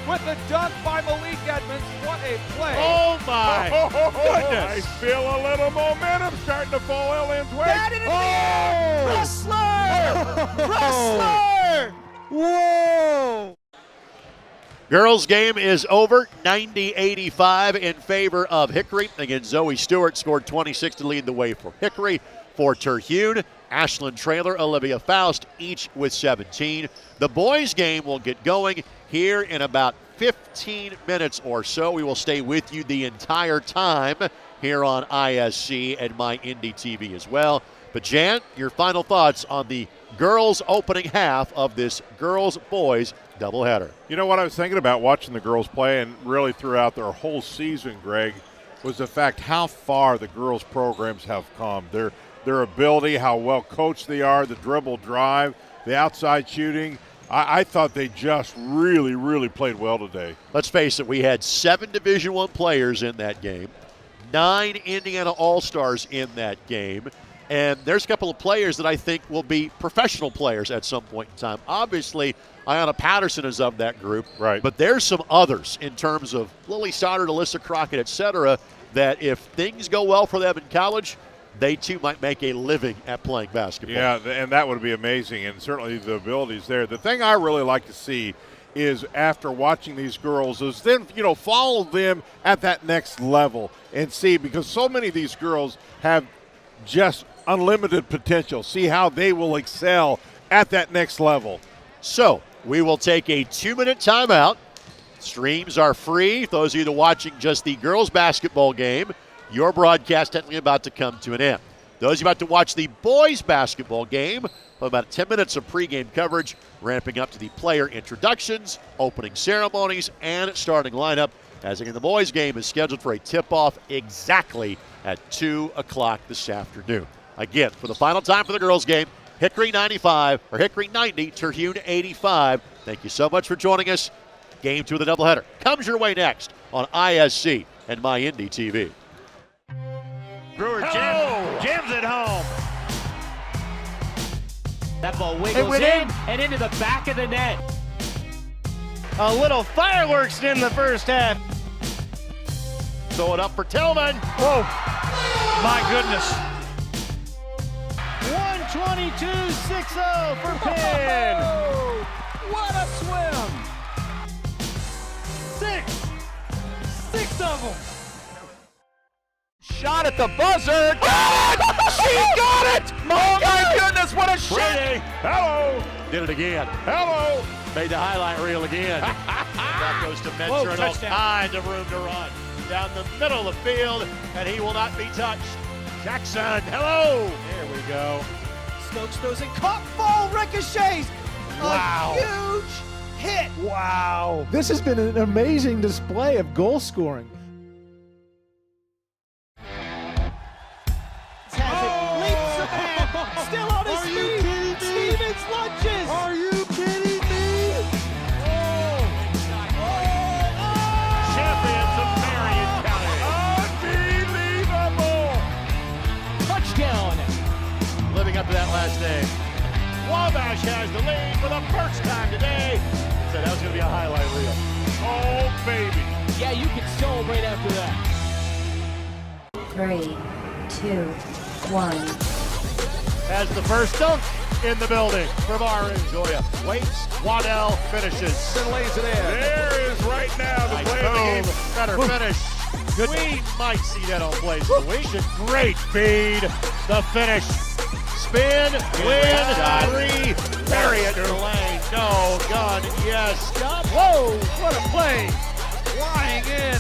with the dunk by Malik Edmonds. What a play. Oh, my goodness. I feel a little momentum starting to fall Ellen's way. That is Wrestler! Wrestler! Whoa! Girls game is over, 90-85 in favor of Hickory. Again, Zoe Stewart scored 26 to lead the way for Hickory. For Terhune, Ashlyn Traylor, Olivia Faust, each with 17. The boys game will get going here in about 15 minutes or so. We will stay with you the entire time here on ISC and My Indy TV as well. But Jan, your final thoughts on the girls' opening half of this girls-boys doubleheader. You know what I was thinking about watching the girls play and really throughout their whole season, Greg, was the fact how far the girls' programs have come. Their ability, how well coached they are, the dribble drive, the outside shooting. I thought they just really, really played well today. Let's face it, we had 7 Division I players in that game, 9 Indiana All-Stars in that game, and there's a couple of players that I think will be professional players at some point in time. Obviously, Ayanna Patterson is of that group, right? But there's some others in terms of Lily Stoddard, Alyssa Crockett, etc., that if things go well for them in college, they too might make a living at playing basketball. Yeah, and that would be amazing, and certainly the ability's there. The thing I really like to see is after watching these girls is then, follow them at that next level and see, because so many of these girls have just unlimited potential. See how they will excel at that next level. So we will take a 2-minute timeout. Streams are free. Those of you that are watching just the girls basketball game, your broadcast technically about to come to an end. Those of you about to watch the boys basketball game, about 10 minutes of pregame coverage, ramping up to the player introductions, opening ceremonies, and starting lineup. As again, the boys game is scheduled for a tip-off exactly at 2 o'clock this afternoon. Again, for the final time for the girls game, Hickory 90, Terhune 85. Thank you so much for joining us. Game 2 of the doubleheader comes your way next on ISC and My Indy TV. Brewer Jim's at home. That ball wiggles in and into the back of the net. A little fireworks in the first half. Throw it up for Tillman. Whoa, my goodness. 122-6-0 for Penn. Oh, what a swim. 6 of them. Shot at the buzzer. Got it! She got it! Oh my goodness, what a shot! Hello! Did it again. Hello! Made the highlight reel again. That goes to Mentor and all kinds of room to run. Down the middle of the field, and he will not be touched. Jackson, hello! There we go. Stokes throws and caught, ball ricochets. Wow. A huge hit. Wow. This has been an amazing display of goal scoring. Leaps the man, still on his feet. Stevens lunges. Are you kidding me? Champions of Marion County. Unbelievable! Touchdown. Living up to that last name. Wabash has the lead for the first time today. So that was going to be a highlight reel. Oh, baby. Yeah, you can celebrate after that. 3, 2, 1. Has the first dunk in the building from Arin Joya. Waits, Waddell finishes. And lays it in. There is right now the Nice play of the game. move. Better finish. We might see that on plays of the week. Great feed. The finish. Spin, win, 3. Bury it in the lane. No, gun, yes. Stop. Whoa, what a play. Flying in.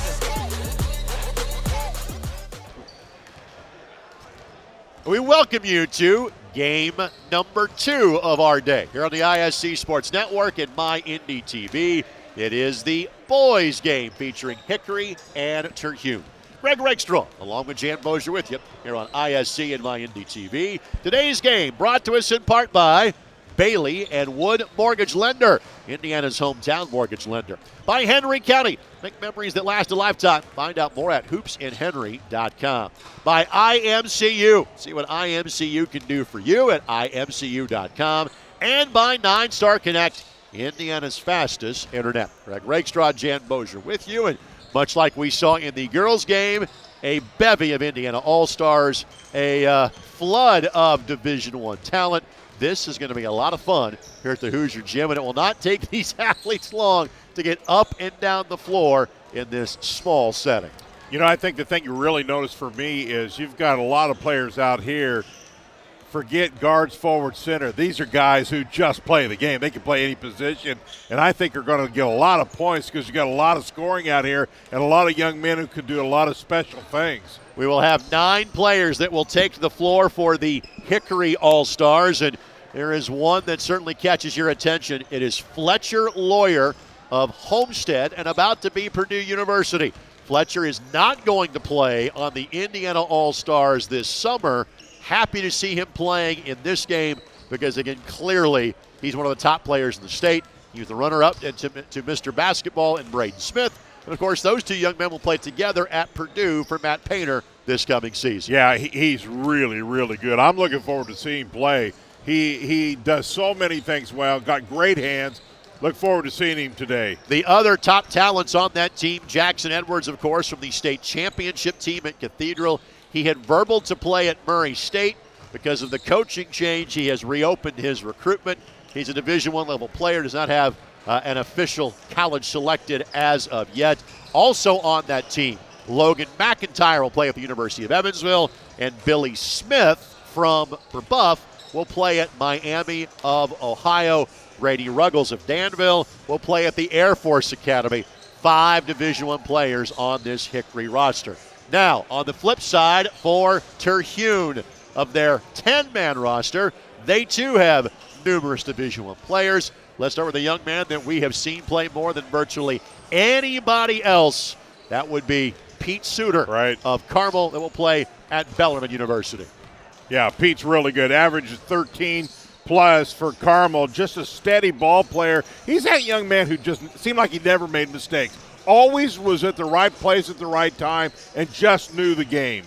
We welcome you to game number 2 of our day here on the ISC Sports Network and My Indy TV. It is the boys game featuring Hickory and Terhune. Greg Rakestraw, along with Jan Bozier with you here on ISC and My Indy TV. Today's game brought to us in part by Bailey and Wood Mortgage Lender, Indiana's hometown mortgage lender. By Henry County, make memories that last a lifetime. Find out more at hoopsandhenry.com. By IMCU, see what IMCU can do for you at imcu.com. And by 9 Star Connect, Indiana's fastest internet. Greg Rakestraw, Jan Bozier with you, and much like we saw in the girls' game, a bevy of Indiana All-Stars, a flood of Division I talent. This is going to be a lot of fun here at the Hoosier Gym, and it will not take these athletes long to get up and down the floor in this small setting. You know, I think the thing you really notice for me is you've got a lot of players out here. Forget guards, forward, center. These are guys who just play the game. They can play any position, and I think they're going to get a lot of points because you got a lot of scoring out here and a lot of young men who can do a lot of special things. We will have 9 players that will take to the floor for the Hickory All-Stars, and there is one that certainly catches your attention. It is Fletcher Lawyer of Homestead and about to be Purdue University. Fletcher is not going to play on the Indiana All-Stars this summer. Happy to see him playing in this game because, again, clearly he's one of the top players in the state. He was the runner-up to Mr. Basketball and Braden Smith. And, of course, those two young men will play together at Purdue for Matt Painter this coming season. Yeah, he's really, really good. I'm looking forward to seeing him play. He does so many things well, got great hands. Look forward to seeing him today. The other top talents on that team, Jackson Edwards, of course, from the state championship team at Cathedral. He had verbal to play at Murray State. Because of the coaching change, he has reopened his recruitment. He's a Division I level player, does not have an official college selected as of yet. Also on that team, Logan McIntyre will play at the University of Evansville, and Billy Smith from Brebeuf will play at Miami of Ohio. Grady Ruggles of Danville will play at the Air Force Academy. 5 Division I players on this Hickory roster. Now, on the flip side, for Terhune, of their 10-man roster, they too have numerous Division I players. Let's start with a young man that we have seen play more than virtually anybody else. That would be Pete Suter of Carmel that will play at Bellarmine University. Yeah, Pete's really good. Averages 13 plus for Carmel. Just a steady ball player. He's that young man who just seemed like he never made mistakes. Always was at the right place at the right time and just knew the game.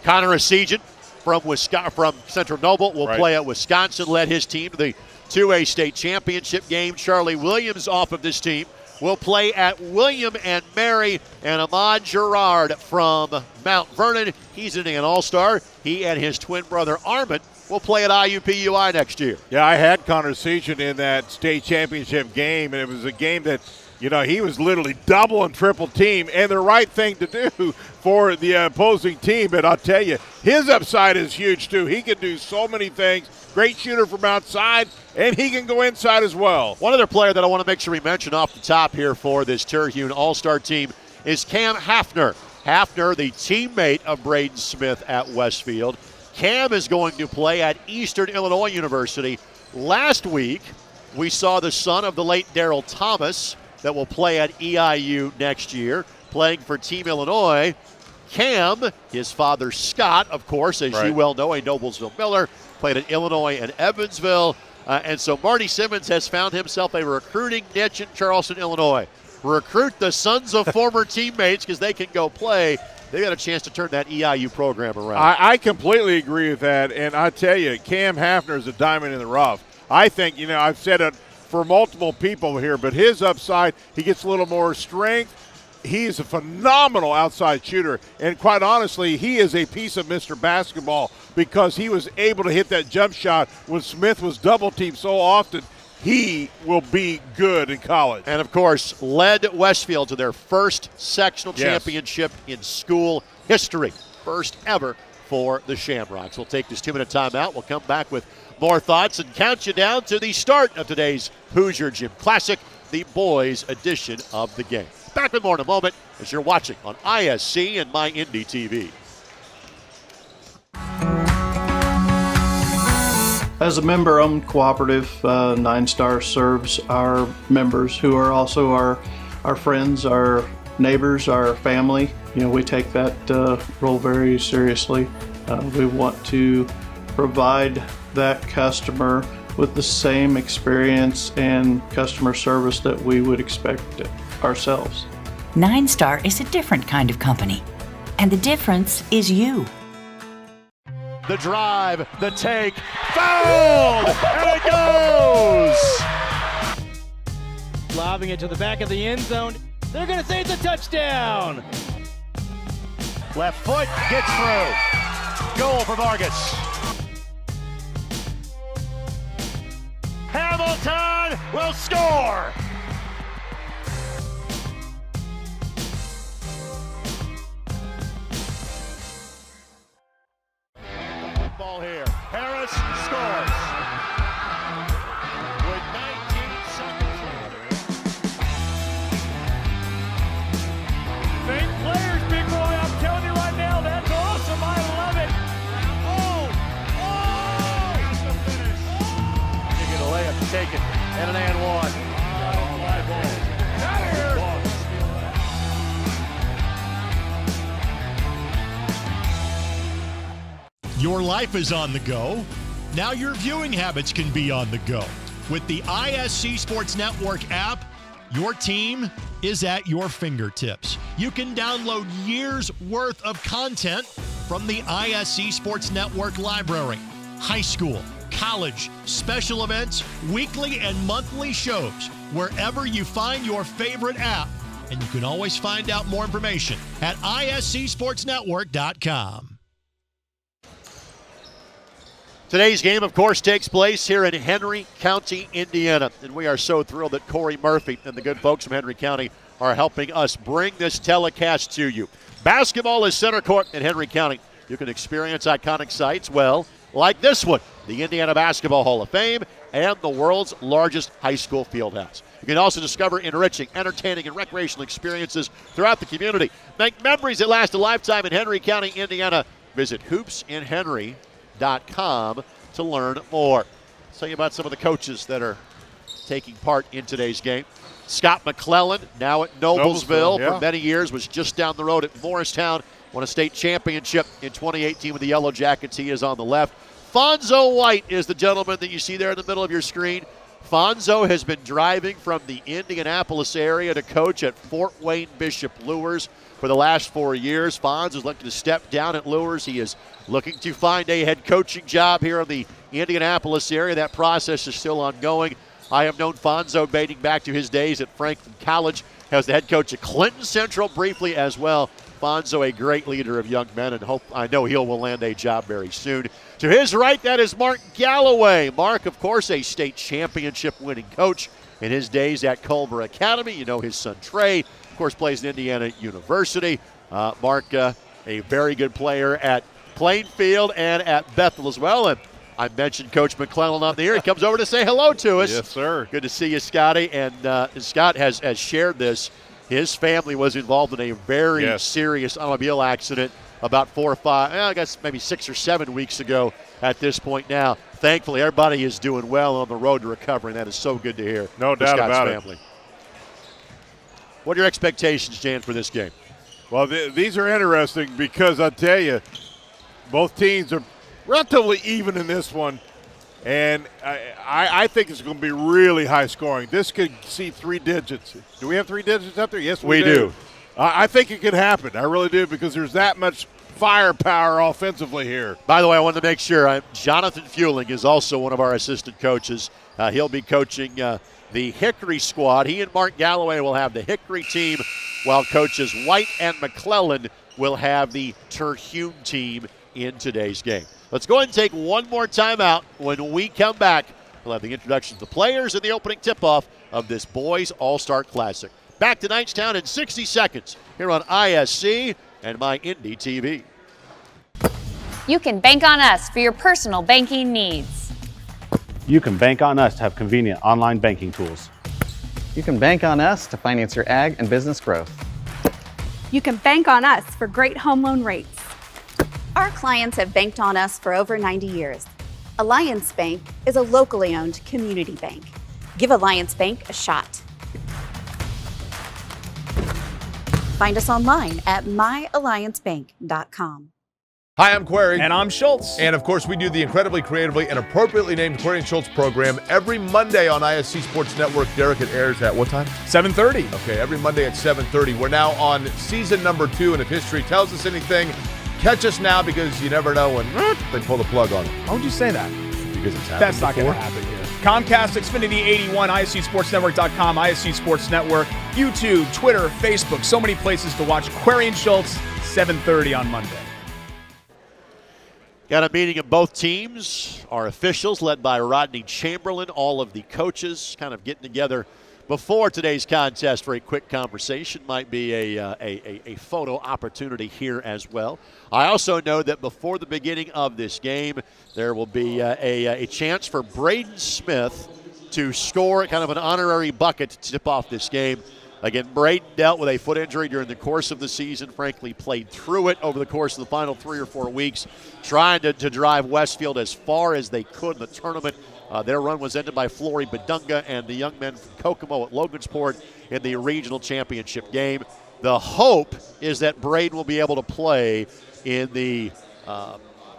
Connor Essegen from Central Noble will play at Wisconsin, led his team to the 2A state championship game. Charlie Williams off of this team will play at William and Mary, and Ahmad Gerard from Mount Vernon. He's an all-star. He and his twin brother Armin will play at IUPUI next year. Yeah, I had Connor Essegen in that state championship game, and it was a game that, you know, he was literally double and triple team, and the right thing to do for the opposing team. But I'll tell you, his upside is huge, too. He can do so many things. Great shooter from outside, and he can go inside as well. One other player that I want to make sure we mention off the top here for this Terhune All-Star team is Cam Hafner. Hafner, the teammate of Braden Smith at Westfield. Cam is going to play at Eastern Illinois University. Last week, we saw the son of the late Darrell Thomas that will play at EIU next year, playing for Team Illinois. Cam, his father Scott, of course, as you well know, a Noblesville Miller, played at Illinois and Evansville. And so Marty Simmons has found himself a recruiting niche in Charleston, Illinois. Recruit the sons of former teammates because they can go play. They got a chance to turn that EIU program around. I completely agree with that. And I tell you, Cam Hafner is a diamond in the rough. I think, you know, I've said it for multiple people here, but his upside, he gets a little more strength. He's a phenomenal outside shooter, and quite honestly, he is a piece of Mr. Basketball because he was able to hit that jump shot when Smith was double-teamed so often. He will be good in college. And, of course, led Westfield to their first sectional championship in school history. First ever for the Shamrocks. We'll take this 2-minute timeout. We'll come back with more thoughts and count you down to the start of today's Hoosier Gym Classic, the boys' edition of the game. Back with more in a moment as you're watching on ISC and My Indy TV. As a member-owned cooperative, Nine Star serves our members who are also our friends, our neighbors, our family. You know, we take that role very seriously. We want to provide that customer with the same experience and customer service that we would expect ourselves. Nine Star is a different kind of company, and the difference is you. The drive, the take, fouled, and it goes! Lobbing it to the back of the end zone. They're going to say it's a touchdown. Left foot gets through. Goal for Vargas. Hamilton will score. Ball here. Harris scores. With 19 seconds left. Fake players, big boy. I'm telling you right now, that's awesome. I love it. That's the finish. You get a layup taken and an and one. Fly ball. Your life is on the go. Now your viewing habits can be on the go. With the ISC Sports Network app, your team is at your fingertips. You can download years worth of content from the ISC Sports Network library. High school, college, special events, weekly and monthly shows, wherever you find your favorite app. And you can always find out more information at iscsportsnetwork.com. Today's game, of course, takes place here in Henry County, Indiana. And we are so thrilled that Corey Murphy and the good folks from Henry County are helping us bring this telecast to you. Basketball is center court in Henry County. You can experience iconic sites, well, like this one, the Indiana Basketball Hall of Fame and the world's largest high school field house. You can also discover enriching, entertaining, and recreational experiences throughout the community. Make memories that last a lifetime in Henry County, Indiana. Visit hoopsinhenry.com to learn more. I'll tell you about some of the coaches that are taking part in today's game. Scott McClellan, now at Noblesville for many years, was just down the road at Morristown, won a state championship in 2018 with the Yellow Jackets. He is on the left. Fonzo White is the gentleman that you see there in the middle of your screen. Fonzo has been driving from the Indianapolis area to coach at Fort Wayne Bishop Lures for the last 4 years. Fonz is looking to step down at Lures. He is looking to find a head coaching job here in the Indianapolis area. That process is still ongoing. I have known Fonzo dating back to his days at Franklin College as the head coach at Clinton Central briefly as well. Fonzo, a great leader of young men, and I know he will land a job very soon. To his right, that is Mark Galloway. Mark, of course, a state championship winning coach in his days at Culver Academy. You know his son Trey, of course, plays at Indiana University. Mark, a very good player at Plainfield and at Bethel as well. And I mentioned Coach McClellan on the air. He comes over to say hello to us. Yes, sir. Good to see you, Scotty. And Scott has shared this. His family was involved in a very serious automobile accident about 4 or 5, I guess maybe 6 or 7 weeks ago at this point now. Thankfully, everybody is doing well on the road to recovery, and that is so good to hear. No doubt about family. What are your expectations, Jan, for this game? Well, these are interesting because I tell you, both teams are relatively even in this one, and I think it's going to be really high scoring. This could see 3 digits. Do we have 3 digits up there? Yes, we do. I think it could happen. I really do, because there's that much firepower offensively here. By the way, I wanted to make sure, Jonathan Fueling is also one of our assistant coaches. He'll be coaching the Hickory squad. He and Mark Galloway will have the Hickory team, while coaches White and McClellan will have the Terhune team in today's game. Let's go ahead and take one more timeout. When we come back, we'll have the introduction of the players and the opening tip-off of this Boys All-Star Classic. Back to Knightstown in 60 seconds here on ISC and My Indy TV. You can bank on us for your personal banking needs. You can bank on us to have convenient online banking tools. You can bank on us to finance your ag and business growth. You can bank on us for great home loan rates. Our clients have banked on us for over 90 years. Alliance Bank is a locally owned community bank. Give Alliance Bank a shot. Find us online at myalliancebank.com. Hi, I'm Query. And I'm Schultz. And of course, we do the incredibly creatively and appropriately named Query and Schultz program every Monday on ISC Sports Network. Derek, it airs at what time? 7:30. Okay, every Monday at 7:30. We're now on season number 2, and if history tells us anything, catch us now, because you never know when they pull the plug on it. How would you say that? Because it's happened That's not going before. to happen here. Comcast, Xfinity 81, ISCSportsNetwork.com, ISC Sports Network, YouTube, Twitter, Facebook, so many places to watch. Query and Schultz, 7:30 on Monday. Got a meeting of both teams, our officials led by Rodney Chamberlain, all of the coaches kind of getting together before today's contest for a quick conversation. Might be a photo opportunity here as well. I also know that before the beginning of this game, there will be a chance for Braden Smith to score kind of an honorary bucket to tip off this game. Again, Braden dealt with a foot injury during the course of the season, frankly played through it over the course of the final 3 or 4 weeks, trying to drive Westfield as far as they could in the tournament. Their run was ended by Flory Badunga and the young men from Kokomo at Logansport in the regional championship game. The hope is that Braden will be able to play in the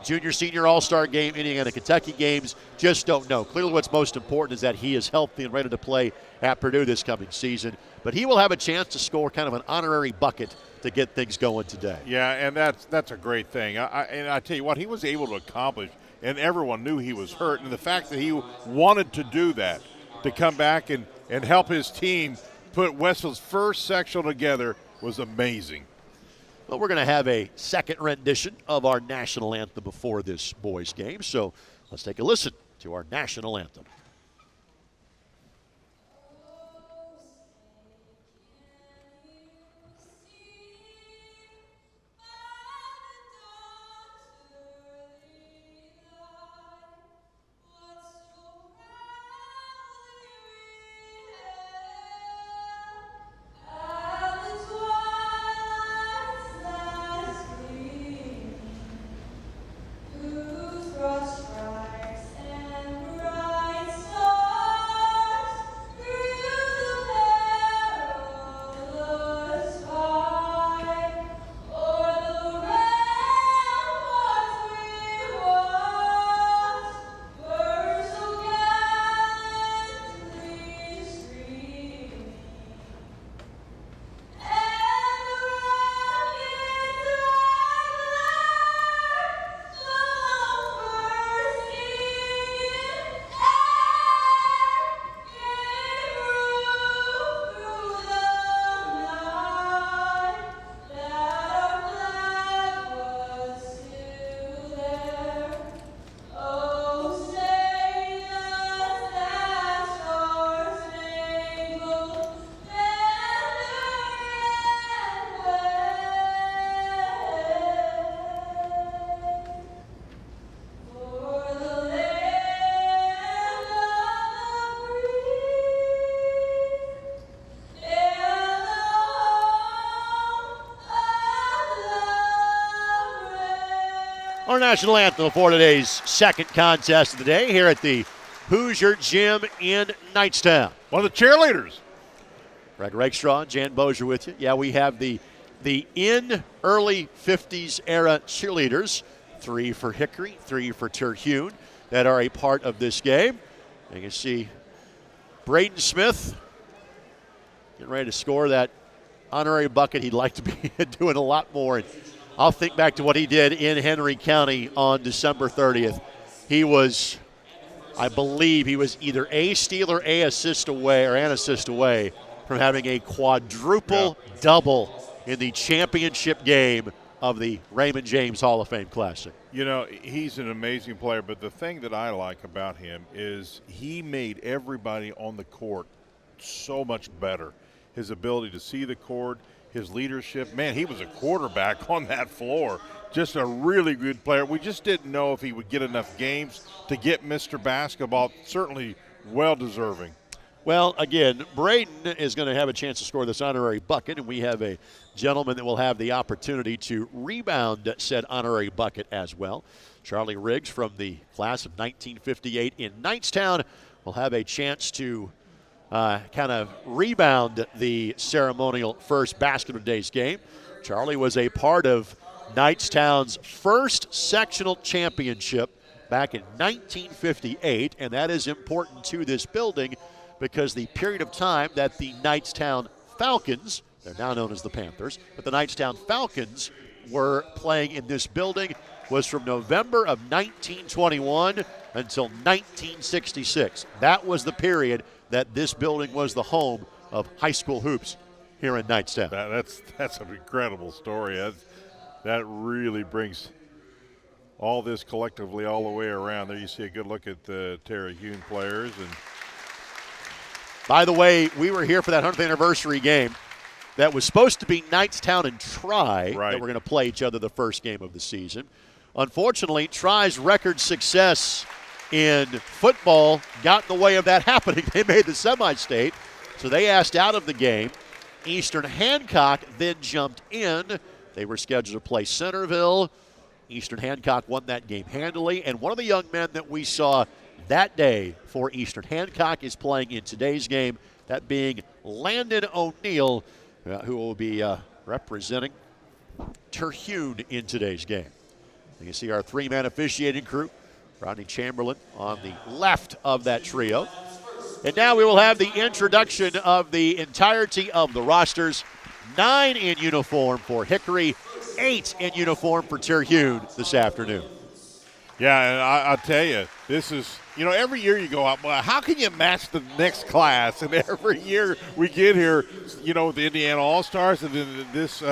junior-senior all-star game, Indiana-Kentucky games. Just don't know. Clearly what's most important is that he is healthy and ready to play at Purdue this coming season. But he will have a chance to score kind of an honorary bucket to get things going today. Yeah, and that's a great thing. And I tell you what, he was able to accomplish, and everyone knew he was hurt. And the fact that he wanted to do that, to come back and help his team put Westfield's first sectional together, was amazing. Well, we're going to have a second rendition of our national anthem before this boys' game. So let's take a listen to our national anthem. Our national anthem for today's second contest of the day here at the Hoosier Gym in Knightstown. One of the cheerleaders. Greg Rakestraw, Jan Bozier with you. Yeah, we have the in early 50s era cheerleaders, 3 for Hickory, 3 for Terhune, that are a part of this game. You can see Braden Smith getting ready to score that honorary bucket. He'd like to be doing a lot more. And I'll think back to what he did in Henry County on December 30th. He was, I believe, he was either a steal or an assist away from having a quadruple double in the championship game of the Raymond James Hall of Fame Classic. You know, he's an amazing player, but the thing that I like about him is he made everybody on the court so much better. His ability to see the court, his leadership. Man, he was a quarterback on that floor. Just a really good player. We just didn't know if he would get enough games to get Mr. Basketball. Certainly well-deserving. Well, again, Braden is going to have a chance to score this honorary bucket, and we have a gentleman that will have the opportunity to rebound said honorary bucket as well. Charlie Riggs from the class of 1958 in Knightstown will have a chance to kind of rebound the ceremonial first basket of today's game. Charlie was a part of Knightstown's first sectional championship back in 1958, and that is important to this building because the period of time that the Knightstown Falcons, they're now known as the Panthers, but the Knightstown Falcons were playing in this building, was from November of 1921 until 1966. That was the period that this building was the home of high school hoops here in Knightstown. That's an incredible story. That really brings all this collectively all the way around. There you see a good look at the Terry Hune players. And by the way, we were here for that 100th anniversary game that was supposed to be Knightstown and Tri that were going to play each other the first game of the season. Unfortunately, Tri's record success in football got in the way of that happening. They made the semi-state, so they asked out of the game. Eastern Hancock then jumped in. They were scheduled to play Centerville. Eastern Hancock won that game handily, and one of the young men that we saw that day for Eastern Hancock is playing in today's game, that being Landon O'Neill, who will be representing Terhune in today's game. You can see our three-man officiating crew. Rodney Chamberlain on the left of that trio. And now we will have the introduction of the entirety of the rosters. 9 in uniform for Hickory, 8 in uniform for Terhune this afternoon. Yeah, and I'll tell you, this is, every year you go out, well, how can you match the next class? And every year we get here, with the Indiana All-Stars and then this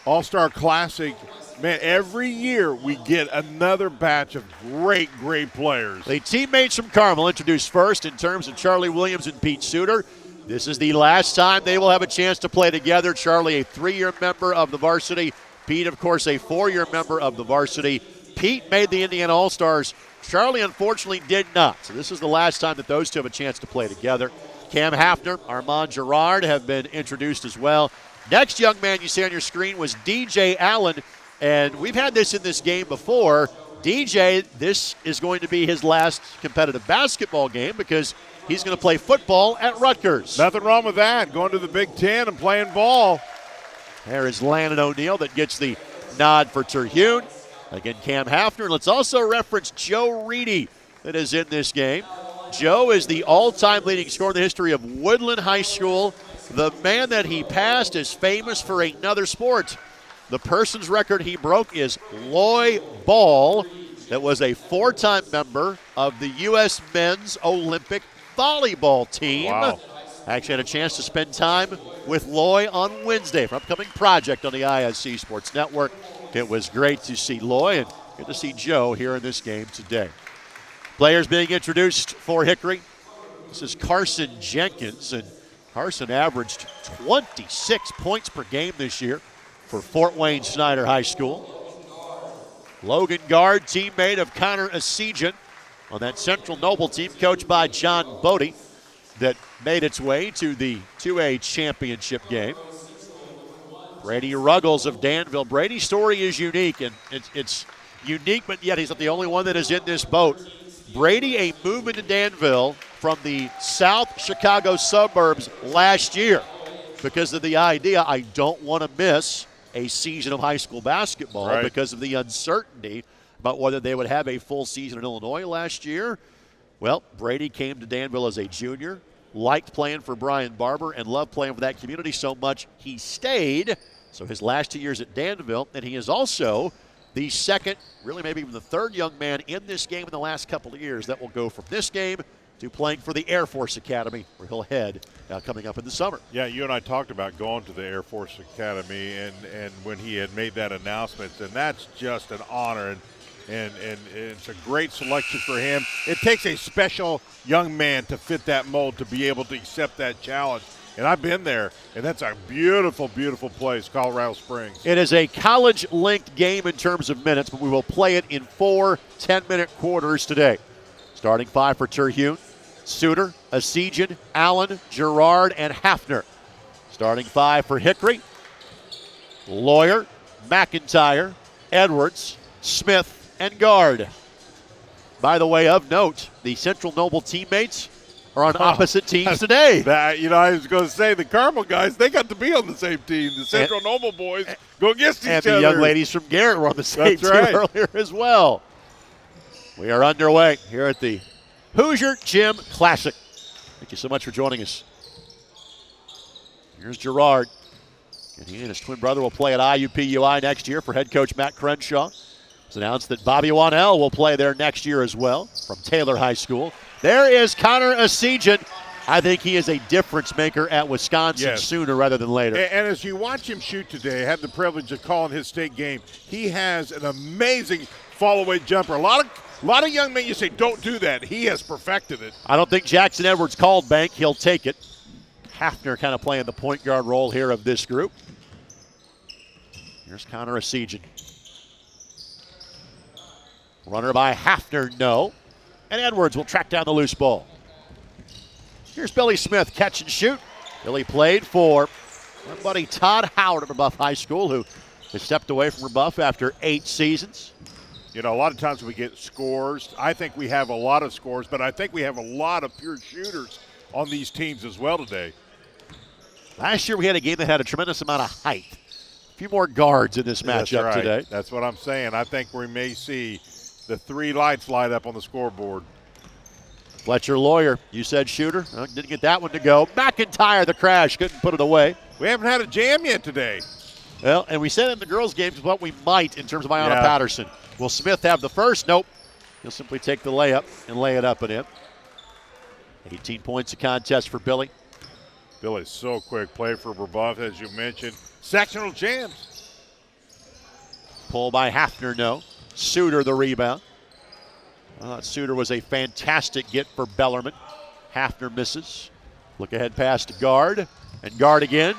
All-Star Classic, man, every year we get another batch of great, great players. The teammates from Carmel introduced first in terms of Charlie Williams and Pete Suter. This is the last time they will have a chance to play together. Charlie, a 3-year member of the varsity. Pete, of course, a 4-year member of the varsity. Pete made the Indiana All-Stars. Charlie, unfortunately, did not. So this is the last time that those two have a chance to play together. Cam Hafner, Armand Gerard have been introduced as well. Next young man you see on your screen was DJ Allen. And we've had this in this game before. DJ, this is going to be his last competitive basketball game because he's going to play football at Rutgers. Nothing wrong with that, going to the Big Ten and playing ball. There is Landon O'Neill that gets the nod for Terhune. Again, Cam Hafner. Let's also reference Joe Reedy that is in this game. Joe is the all-time leading scorer in the history of Woodland High School. The man that he passed is famous for another sport. The person's record he broke is Loy Ball, that was a 4-time member of the U.S. Men's Olympic Volleyball team. Wow. Actually had a chance to spend time with Loy on Wednesday for an upcoming project on the ISC Sports Network. It was great to see Loy and good to see Joe here in this game today. Players being introduced for Hickory. This is Carson Jenkins, and Carson averaged 26 points per game this year for Fort Wayne Snyder High School. Logan Guard, teammate of Connor Essegen on that Central Noble team, coached by John Bodie, that made its way to the 2A championship game. Brady Ruggles of Danville. Brady's story is unique, and it's unique, but yet he's not the only one that is in this boat. Brady, a movement to Danville from the South Chicago suburbs last year because of the idea, I don't want to miss a season of high school basketball because of the uncertainty about whether they would have a full season in Illinois last year. Well, Brady came to Danville as a junior, liked playing for Brian Barber, and loved playing for that community so much he stayed. So his last 2 years at Danville, and he is also the second, really maybe even the third young man in this game in the last couple of years that will go from this game to playing for the Air Force Academy, where he'll head coming up in the summer. Yeah, you and I talked about going to the Air Force Academy, and when he had made that announcement, and that's just an honor, and it's a great selection for him. It takes a special young man to fit that mold to be able to accept that challenge. And I've been there, and that's a beautiful, beautiful place, Colorado Springs. It is a college-linked game in terms of minutes, but we will play it in 4 10-minute quarters today. Starting 5 for Terhune: Suter, Essegen, Allen, Gerard, and Hafner. Starting 5 for Hickory: Lawyer, McIntyre, Edwards, Smith, and Guard. By the way, of note, the Central Noble teammates are on opposite teams today. I was going to say, the Carmel guys, they got to be on the same team. The Central Noble boys go against each other. And the young ladies from Garrett were on the same team earlier as well. We are underway here at the Hoosier Gym Classic. Thank you so much for joining us. Here's Gerard. And he and his twin brother will play at IUPUI next year for head coach Matt Crenshaw. It's announced that Bobby Wanell will play there next year as well from Taylor High School. There is Connor Essegen. I think he is a difference maker at Wisconsin sooner rather than later. And as you watch him shoot today, I had the privilege of calling his state game. He has an amazing fall-away jumper. A lot of young men, you say, don't do that. He has perfected it. I don't think Jackson Edwards called bank. He'll take it. Hafner kind of playing the point guard role here of this group. Here's Connor Essegen. Runner by Hafner, no. And Edwards will track down the loose ball. Here's Billy Smith, catch and shoot. Billy played for my buddy Todd Howard at Rebuff High School, who has stepped away from Rebuff after 8 seasons. You know, a lot of times we get scores. I think we have a lot of scores, but I think we have a lot of pure shooters on these teams as well today. Last year we had a game that had a tremendous amount of height. A few more guards in this matchup today. That's what I'm saying. I think we may see the 3 lights light up on the scoreboard. Fletcher Lawyer, you said shooter. Didn't get that one to go. McIntyre, the crash, couldn't put it away. We haven't had a jam yet today. Well, and we said in the girls' games what we might in terms of Ayanna Patterson. Will Smith have the first? Nope. He'll simply take the layup and lay it up and in. 18 points a contest for Billy. Billy's so quick. Play for Rebuff, as you mentioned. Sectional champs. Pull by Hafner, no. Suter, the rebound. I thought Suter was a fantastic get for Bellarmine. Hafner misses. Look ahead pass to guard. And guard again.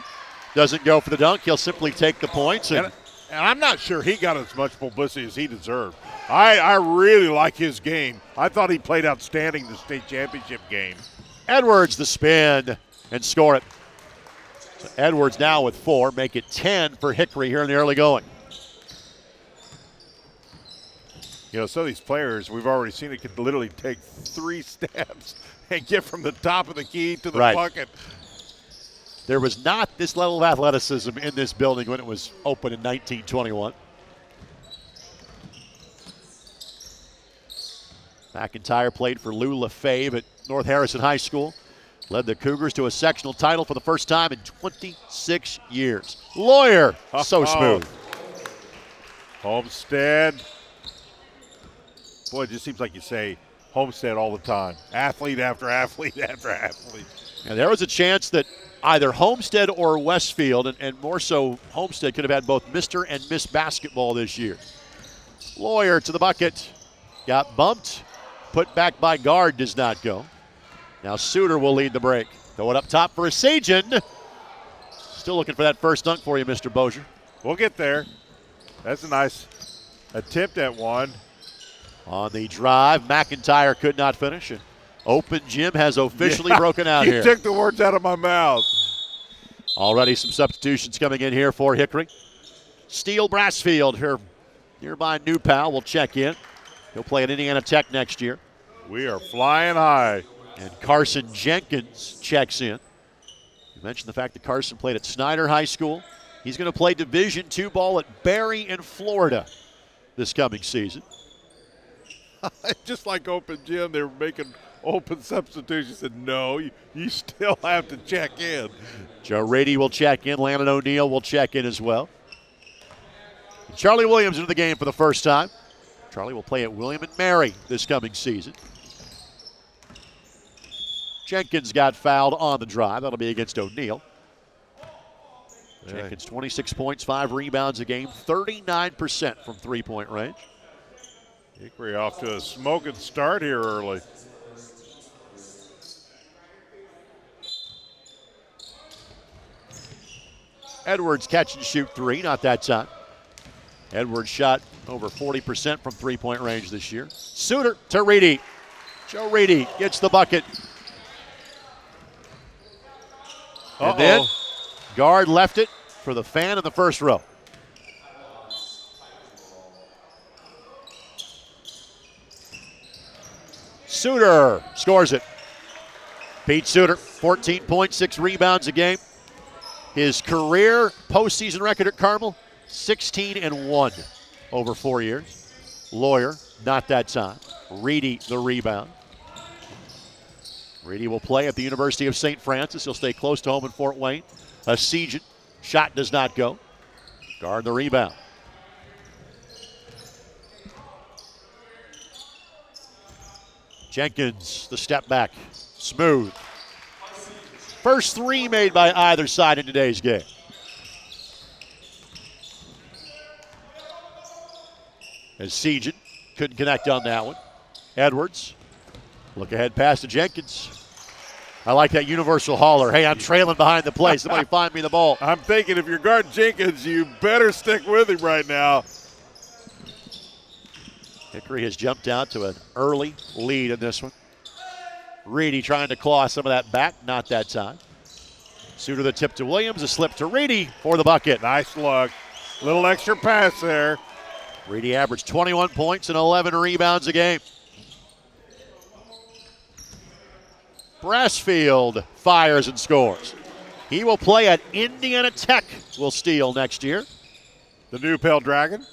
Doesn't go for the dunk. He'll simply take the points. And I'm not sure he got as much publicity as he deserved. I really like his game. I thought he played outstanding the state championship game. Edwards the spin and score it. So Edwards now with 4. Make it 10 for Hickory here in the early going. You know, some of these players, we've already seen it could literally take 3 steps and get from the top of the key to the bucket. There was not this level of athleticism in this building when it was open in 1921. McIntyre played for Lou LaFave at North Harrison High School. Led the Cougars to a sectional title for the first time in 26 years. Lawyer, so smooth. Homestead. Boy, it just seems like you say Homestead all the time. Athlete after athlete after athlete. And there was a chance that either Homestead or Westfield, and more so Homestead, could have had both Mr. and Miss Basketball this year. Lawyer to the bucket. Got bumped. Put back by guard, does not go. Now Suter will lead the break. Throw it up top for Essegen. Still looking for that first dunk for you, Mr. Bozier. We'll get there. That's a nice attempt at one. On the drive, McIntyre could not finish. And Open Gym has officially broken out here. You took the words out of my mouth. Already some substitutions coming in here for Hickory. Steele Brassfield, her nearby new pal, will check in. He'll play at Indiana Tech next year. We are flying high. And Carson Jenkins checks in. You mentioned the fact that Carson played at Snyder High School. He's going to play Division II ball at Barry in Florida this coming season. Just like Open Gym, they were making open substitutions. Said, no, you still have to check in. Joe Reedy will check in. Landon O'Neill will check in as well. And Charlie Williams into the game for the first time. Charlie will play at William & Mary this coming season. Jenkins got fouled on the drive. That'll be against O'Neill. Jenkins 26 points, 5 rebounds a game, 39% from three-point range. Hickory off to a smoking start here early. Edwards catch and shoot 3, not that time. Edwards shot over 40% from three-point range this year. Suter to Reedy. Joe Reedy gets the bucket. And then guard left it for the fan in the first row. Suter scores it. Pete Suter, 14 points, 6 rebounds a game. His career postseason record at Carmel, 16-1 over 4 years. Lawyer, not that time. Reedy, the rebound. Reedy will play at the University of St. Francis. He'll stay close to home in Fort Wayne. Essegen, shot does not go. Guard the rebound. Jenkins, the step back, smooth. First three made by either side in today's game. Essegen couldn't connect on that one. Edwards, look ahead pass to Jenkins. I like that universal hauler. Hey, I'm trailing behind the play. Somebody find me the ball. I'm thinking if you're guarding Jenkins, you better stick with him right now. Hickory has jumped out to an early lead in this one. Reedy trying to claw some of that back, not that time. Suter the tip to Williams, a slip to Reedy for the bucket. Nice look. Little extra pass there. Reedy averaged 21 points and 11 rebounds a game. Brassfield fires and scores. He will play at Indiana Tech, will steal next year. The new Pale Dragon.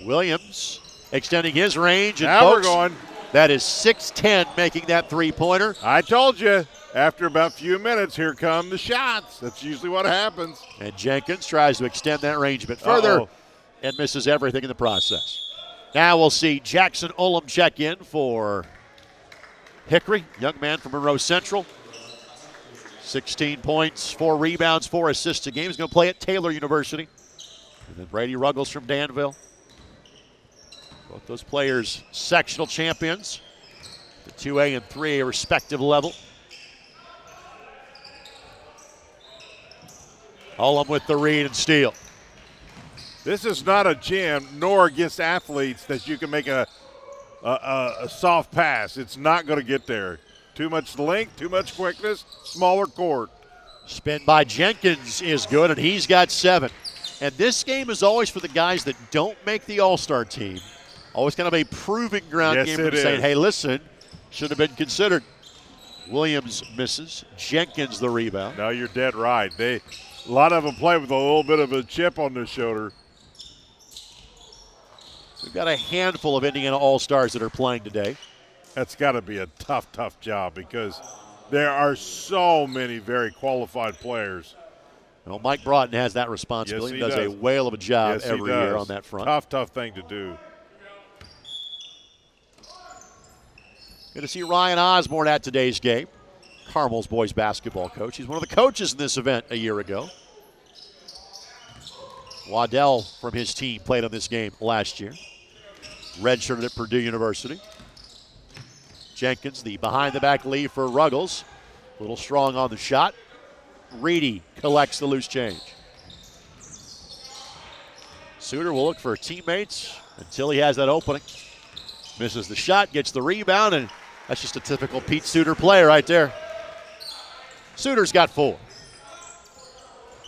Williams extending his range. And now folks, we're going. That is 6'10", making that three-pointer. I told you, after about a few minutes, here come the shots. That's usually what happens. And Jenkins tries to extend that range a bit further and misses everything in the process. Now we'll see Jackson Ullum check in for Hickory, young man from Monroe Central. 16 points, 4 rebounds, 4 assists a game. He's going to play at Taylor University. And then Brady Ruggles from Danville. Both those players sectional champions, the 2A and 3A respective level. Ullum with the read and steal. This is not a gym nor against athletes that you can make a soft pass. It's not going to get there. Too much length, too much quickness, smaller court. Spin by Jenkins is good, and he's got 7. And this game is always for the guys that don't make the All-Star team. Always kind of a proving ground game for saying, hey, listen, should have been considered. Williams misses. Jenkins the rebound. No, you're dead right. A lot of them play with a little bit of a chip on their shoulder. We've got a handful of Indiana All-Stars that are playing today. That's got to be a tough, tough job because there are so many very qualified players. Well, Mike Broughton has that responsibility. Yes, he does a whale of a job every year on that front. Tough thing to do. Good to see Ryan Osborne at today's game. Carmel's boys basketball coach. He's one of the coaches in this event a year ago. Waddell from his team played on this game last year. Redshirted at Purdue University. Jenkins, the behind-the-back lead for Ruggles. A little strong on the shot. Reedy collects the loose change. Suter will look for teammates until he has that opening. Misses the shot, gets the rebound, and that's just a typical Pete Suter play right there. Suter's got 4.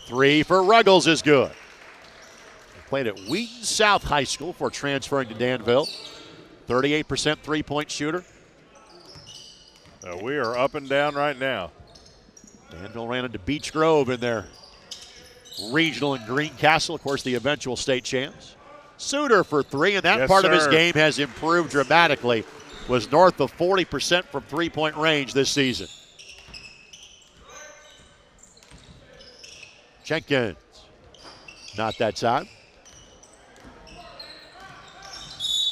3 for Ruggles is good. Played at Wheaton South High School before transferring to Danville. 38% three-point shooter. We are up and down right now. Danville ran into Beech Grove in their regional in Greencastle, of course, the eventual state champs. Suter for 3, and that part of his game has improved dramatically. Was north of 40% from three-point range this season. Jenkins, not that time.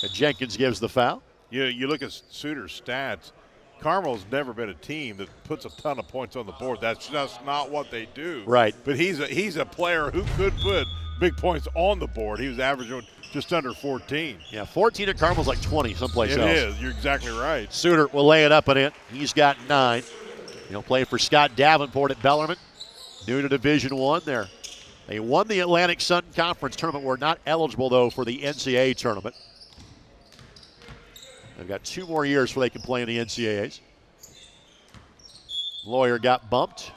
And Jenkins gives the foul. You look at Suter's stats. Carmel's never been a team that puts a ton of points on the board. That's just not what they do. Right. But he's a player who could put big points on the board. He was averaging just under 14. Yeah, 14 at Carmel's like 20 someplace else. It is. You're exactly right. Suter will lay it up and in. He's got 9. He'll play for Scott Davenport at Bellarmine. New to Division I there. They won the Atlantic Sun Conference tournament. Were not eligible, though, for the NCAA tournament. They've got 2 more years before they can play in the NCAAs. Lawyer got bumped.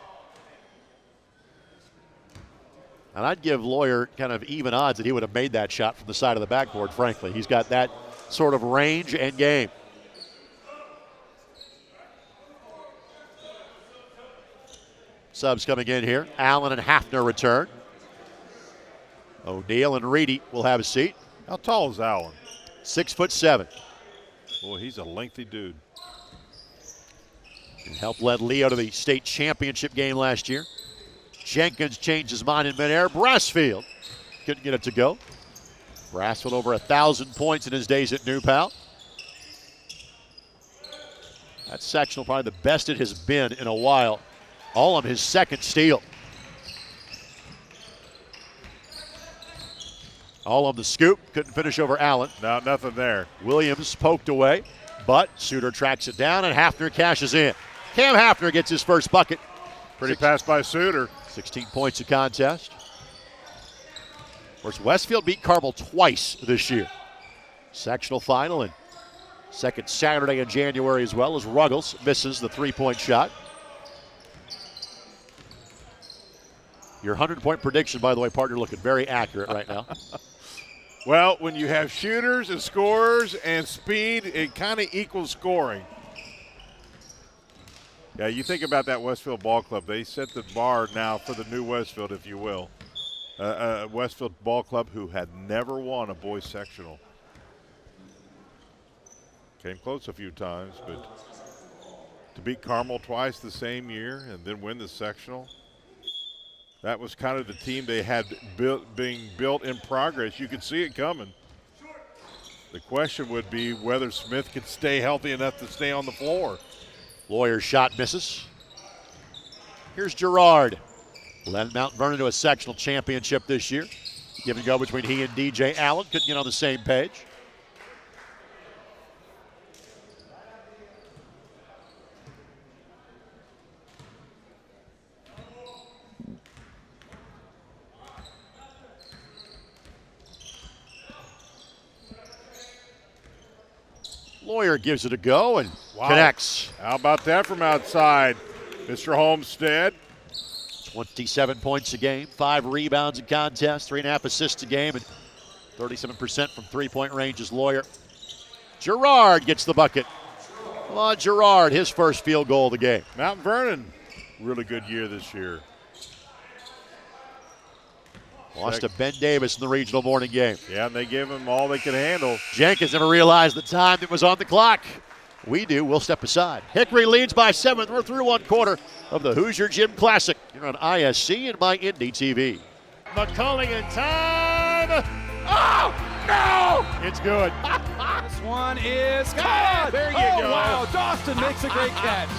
And I'd give Lawyer kind of even odds that he would have made that shot from the side of the backboard, frankly. He's got that sort of range and game. Subs coming in here. Allen and Hafner return. O'Neal and Reedy will have a seat. How tall is Allen? 6'7". Boy, he's a lengthy dude. And helped lead Leo to the state championship game last year. Jenkins changed his mind in midair. Brassfield couldn't get it to go. Brassfield over 1,000 points in his days at New Pal. That sectional probably the best it has been in a while. All on his second steal. All on the scoop. Couldn't finish over Allen. No, nothing there. Williams poked away, but Suter tracks it down, and Hafner cashes in. Cam Hafner gets his first bucket. Pretty pass by Suter. 16 points a contest. Of course, Westfield beat Carmel twice this year. Sectional final and second Saturday in January as well, as Ruggles misses the three-point shot. Your 100-point prediction, by the way, partner, looking very accurate right now. Well, when you have shooters and scorers and speed, it kind of equals scoring. Yeah, you think about that Westfield Ball Club. They set the bar now for the new Westfield, if you will. Westfield Ball Club who had never won a boys sectional. Came close a few times, but to beat Carmel twice the same year and then win the sectional, that was kind of the team they had being built in progress. You could see it coming. The question would be whether Smith could stay healthy enough to stay on the floor. Lawyer's shot misses. Here's Gerard. Led Mount Vernon to a sectional championship this year. Give and go between he and DJ Allen. Couldn't get on the same page. Lawyer gives it a go and connects. How about that from outside, Mr. Homestead? 27 points a game, 5 rebounds a contest, 3.5 assists a game, and 37% from three-point range is Lawyer. Gerard gets the bucket. Come on, Gerard, his first field goal of the game. Mount Vernon, really good year this year. Lost to Ben Davis in the regional morning game. Yeah, and they gave him all they could handle. Jenkins never realized the time that was on the clock. We do. We'll step aside. Hickory leads by 7. We're through one quarter of the Hoosier Gym Classic. You're on ISC and my Indy TV. McCulling in time. Oh, no! It's good. This one is caught. There you go. Wow, Dawson makes a great catch.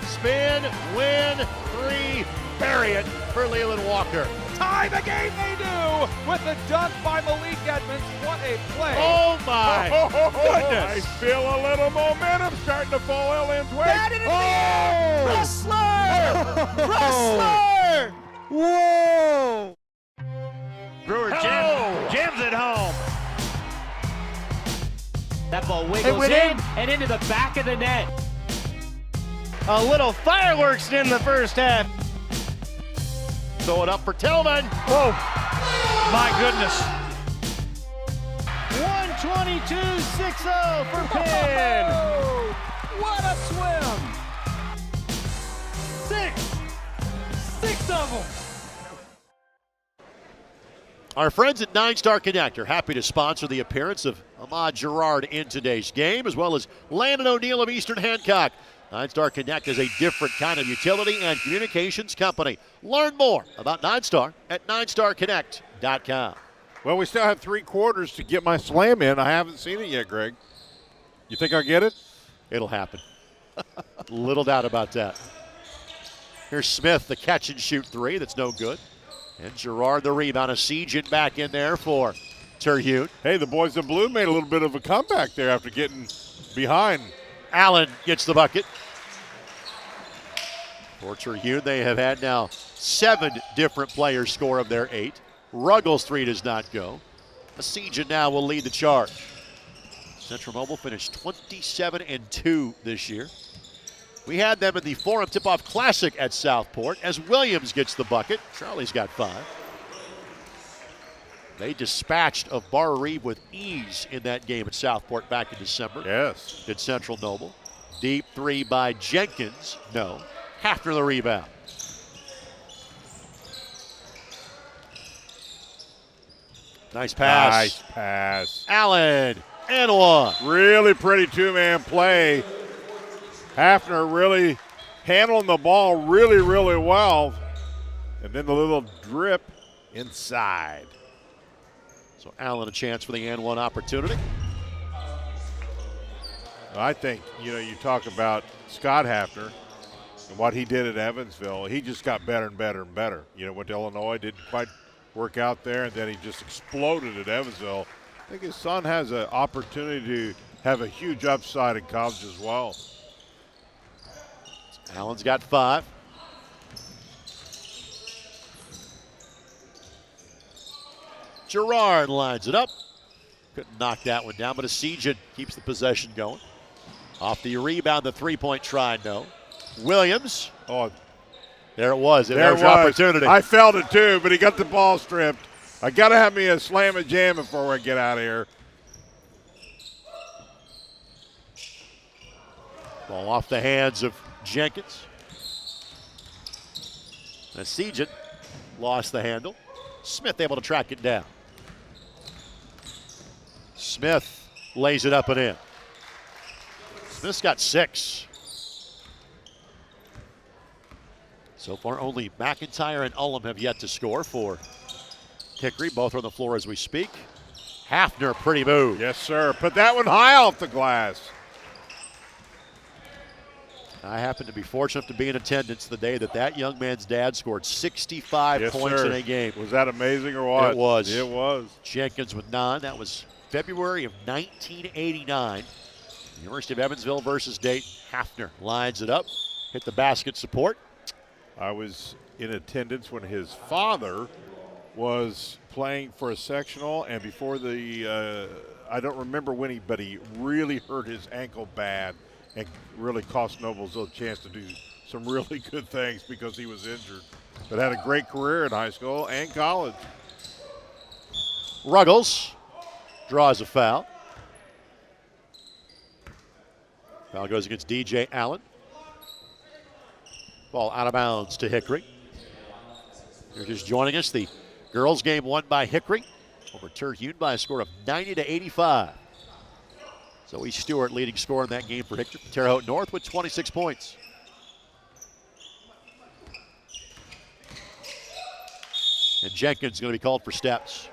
Spin, win, 3, bury it for Leland Walker. Tie the game they do with the dunk by Malik Edmonds. What a play. Oh, my goodness. I feel a little momentum starting to fall Ellen's way. That is Wrestler! Wrestler! Whoa! Brewer jams it home. That ball wiggles in and into the back of the net. A little fireworks in the first half. Throw it up for Tillman. Whoa, my goodness. 122-6-0 for Penn. What a swim! 6 of them. Our friends at 9-Star Connect are happy to sponsor the appearance of Ahmad Gerard in today's game, as well as Landon O'Neill of Eastern Hancock. 9-Star Connect is a different kind of utility and communications company. Learn more about 9-Star at 9starconnect.com. Well, we still have 3 quarters to get my slam in. I haven't seen it yet, Greg. You think I'll get it? It'll happen. Little doubt about that. Here's Smith, the catch and shoot 3. That's no good. And Gerard the rebound. Essegen back in there for Terhune. Hey, the boys in blue made a little bit of a comeback there after getting behind. Allen gets the bucket. For Terhune, they have had now 7 different players score of their 8. Ruggles 3 does not go. Essegen now will lead the charge. Central Mobile finished 27-2 this year. We had them in the Forum Tip-Off Classic at Southport as Williams gets the bucket. Charlie's got 5. They dispatched of Bar Reeve with ease in that game at Southport back in December. Yes. Did Central Noble. Deep 3 by Jenkins. No. Hafner the rebound. Nice pass. Nice pass. Allen and 1. Really pretty 2-man play. Hafner really handling the ball really, really well. And then the little drip inside. So Allen a chance for the and 1 opportunity. I think, you talk about Scott Hafner and what he did at Evansville. He just got better and better and better. Went to Illinois, didn't quite work out there, and then he just exploded at Evansville. I think his son has an opportunity to have a huge upside in college as well. Allen's got 5. Gerard lines it up. Couldn't knock that one down, but Essegen keeps the possession going. Off the rebound, the three-point try, no. Williams. Oh, there it was. There was your opportunity. I felt it too, but he got the ball stripped. I got to have me a slam and jam before I get out of here. Ball off the hands of Jenkins. Essegen lost the handle. Smith able to track it down. Smith lays it up and in. Smith's got 6. So far, only McIntyre and Ullum have yet to score for Hickory. Both are on the floor as we speak. Hafner, pretty move. Yes, sir. Put that one high off the glass. I happen to be fortunate to be in attendance the day that young man's dad scored 65 points in a game. Was that amazing or what? It was. It was. Jenkins with 9. That was February of 1989. University of Evansville versus Dayton. Hafner lines it up. Hit the basket support. I was in attendance when his father was playing for a sectional, and before I don't remember when but he really hurt his ankle bad and really cost Noblesville a chance to do some really good things because he was injured. But had a great career in high school and college. Ruggles draws a foul. Foul goes against DJ Allen. Ball out of bounds to Hickory. You're just joining us. The girls' game won by Hickory over Terhune by a score of 90-85. Zoe Stewart leading scorer in that game for Hickory. Terre Haute North with 26 points. And Jenkins is going to be called for steps.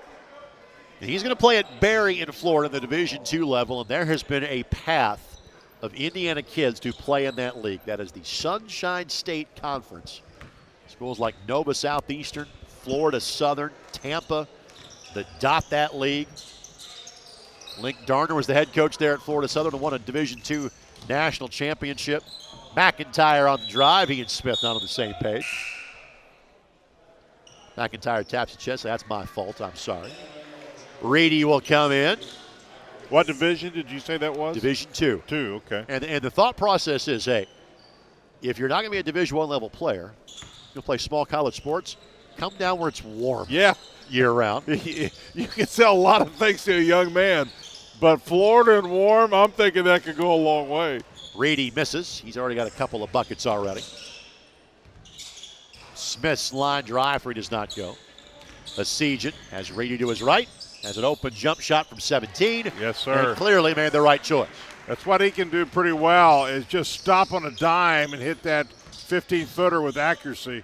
And he's going to play at Berry in Florida, the Division II level, and there has been a path of Indiana kids to play in that league. That is the Sunshine State Conference. Schools like Nova Southeastern, Florida Southern, Tampa that dot that league. Link Darner was the head coach there at Florida Southern and won a Division II national championship. McIntyre on the drive. He and Smith not on the same page. McIntyre taps the chest. That's my fault. I'm sorry. Reedy will come in. What division did you say that was? Division II. 2, okay. And the thought process is, hey, if you're not going to be a Division I level player, you'll play small college sports, come down where it's warm. Yeah. Year-round. You can sell a lot of things to a young man, but Florida and warm, I'm thinking that could go a long way. Reedy misses. He's already got a couple of buckets already. Smith's line drive, he does not go. Essegen has Reedy to his right. Has an open jump shot from 17. Yes, sir. And clearly made the right choice. That's what he can do pretty well, is just stop on a dime and hit that 15-footer with accuracy.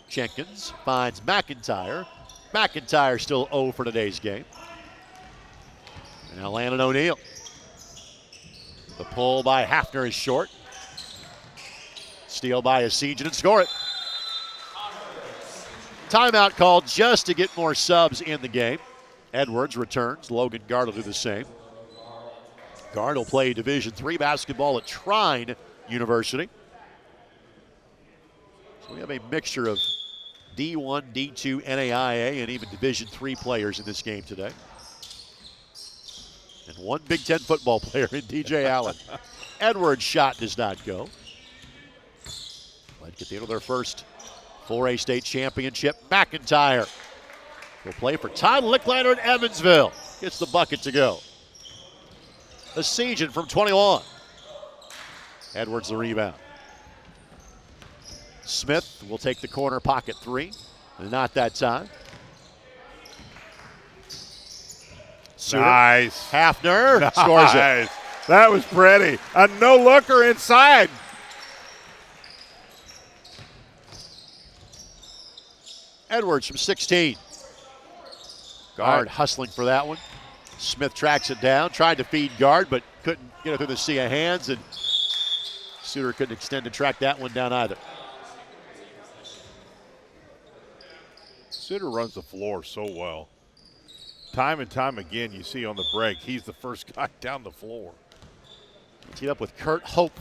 Jenkins finds McIntyre. McIntyre still 0 for today's game. And now Landon O'Neill. The pull by Hafner is short. Steal by Essegen and score it. Timeout called just to get more subs in the game. Edwards returns. Logan Gard will do the same. Gard will play Division III basketball at Trine University. So we have a mixture of D1, D2, NAIA, and even Division III players in this game today. And one Big Ten football player in DJ Allen. Edwards' shot does not go. Might get the end of their first 4A state championship. McIntyre will play for Todd Licklander in Evansville. Gets the bucket to go. Essegen from 21. Edwards the rebound. Smith will take the corner pocket 3. Not that time. Suter. Nice. Hafner scores it. That was pretty. A no-looker inside. Edwards from 16. Gard hustling for that one. Smith tracks it down, tried to feed Gard, but couldn't get it through the sea of hands, and Suter couldn't extend to track that one down either. Suter runs the floor so well. Time and time again, you see on the break, he's the first guy down the floor. Teamed up with Kurt Hope,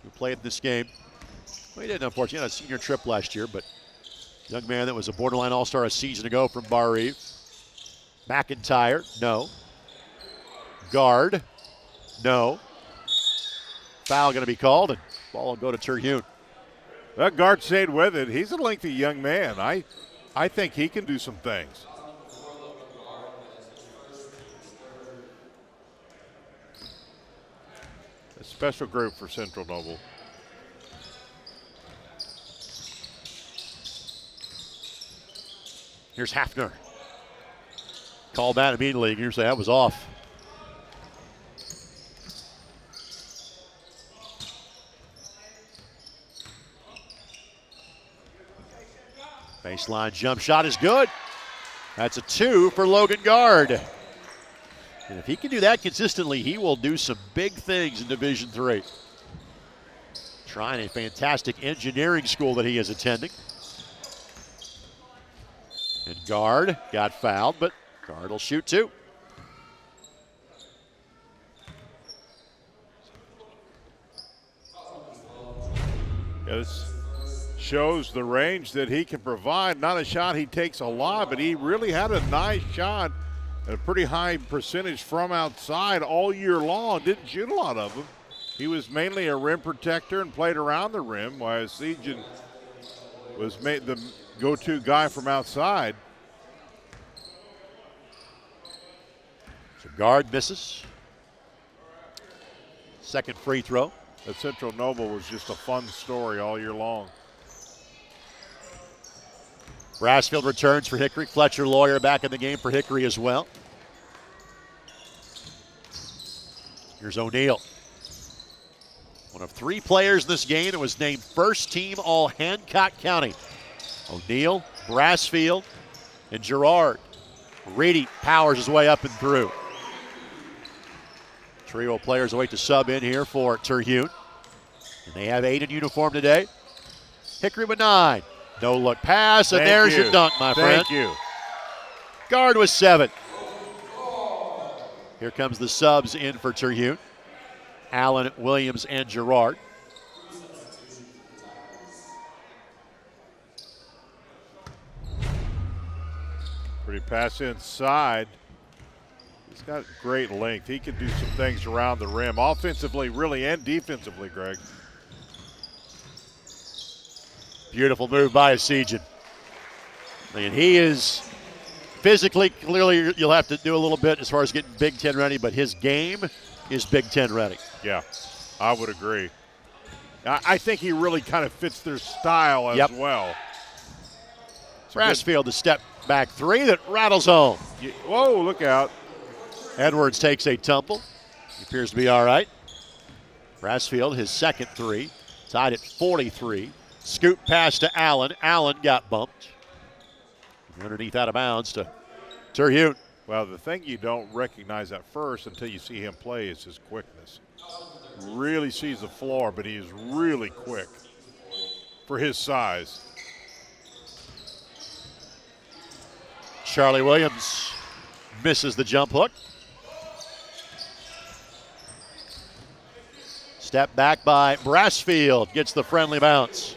who played this game. Well, he didn't, unfortunately. He had a senior trip last year, but young man that was a borderline all-star a season ago from Bar Eve. McIntyre, no. Guard, no. Foul going to be called, and ball will go to Terhune. That guard stayed with it. He's a lengthy young man. I think he can do some things. A special group for Central Noble. Here's Hafner. Called that immediately. You say that was off. Baseline jump shot is good. That's a 2 for Logan Guard. And if he can do that consistently, he will do some big things in Division III. Trying a fantastic engineering school that he is attending. And Guard got fouled, but Guard will shoot 2. This shows the range that he can provide. Not a shot he takes a lot, but he really had a nice shot, a pretty high percentage from outside all year long. Didn't shoot a lot of them. He was mainly a rim protector and played around the rim, while Essegen was the go-to guy from outside. So Guard misses. Second free throw. That Central Noble was just a fun story all year long. Brassfield returns for Hickory. Fletcher Lawyer back in the game for Hickory as well. Here's O'Neal. One of 3 players in this game that was named first team all Hancock County. O'Neal, Brassfield, and Gerard. Reedy powers his way up and through. Trio of players wait to sub in here for Terhune. And they have 8 in uniform today. Hickory with 9. No look pass, and there's your dunk, my friend. Thank you. Guard with 7. Here comes the subs in for Terhune. Allen, Williams, and Gerard. Pretty pass inside. He's got great length. He can do some things around the rim, offensively, really, and defensively, Greg. Beautiful move by Essegen. And he is physically, clearly, you'll have to do a little bit as far as getting Big Ten ready, but his game is Big Ten ready. Yeah, I would agree. I think he really kind of fits their style as well. Brassfield, the step back 3 that rattles home. Whoa, look out. Edwards takes a tumble. He appears to be all right. Brassfield, his second 3, tied at 43. Scoop pass to Allen. Allen got bumped. Underneath out of bounds to Terhune. Well, the thing you don't recognize at first until you see him play is his quickness. Really sees the floor, but he is really quick for his size. Charlie Williams misses the jump hook. Step back by Brassfield, gets the friendly bounce.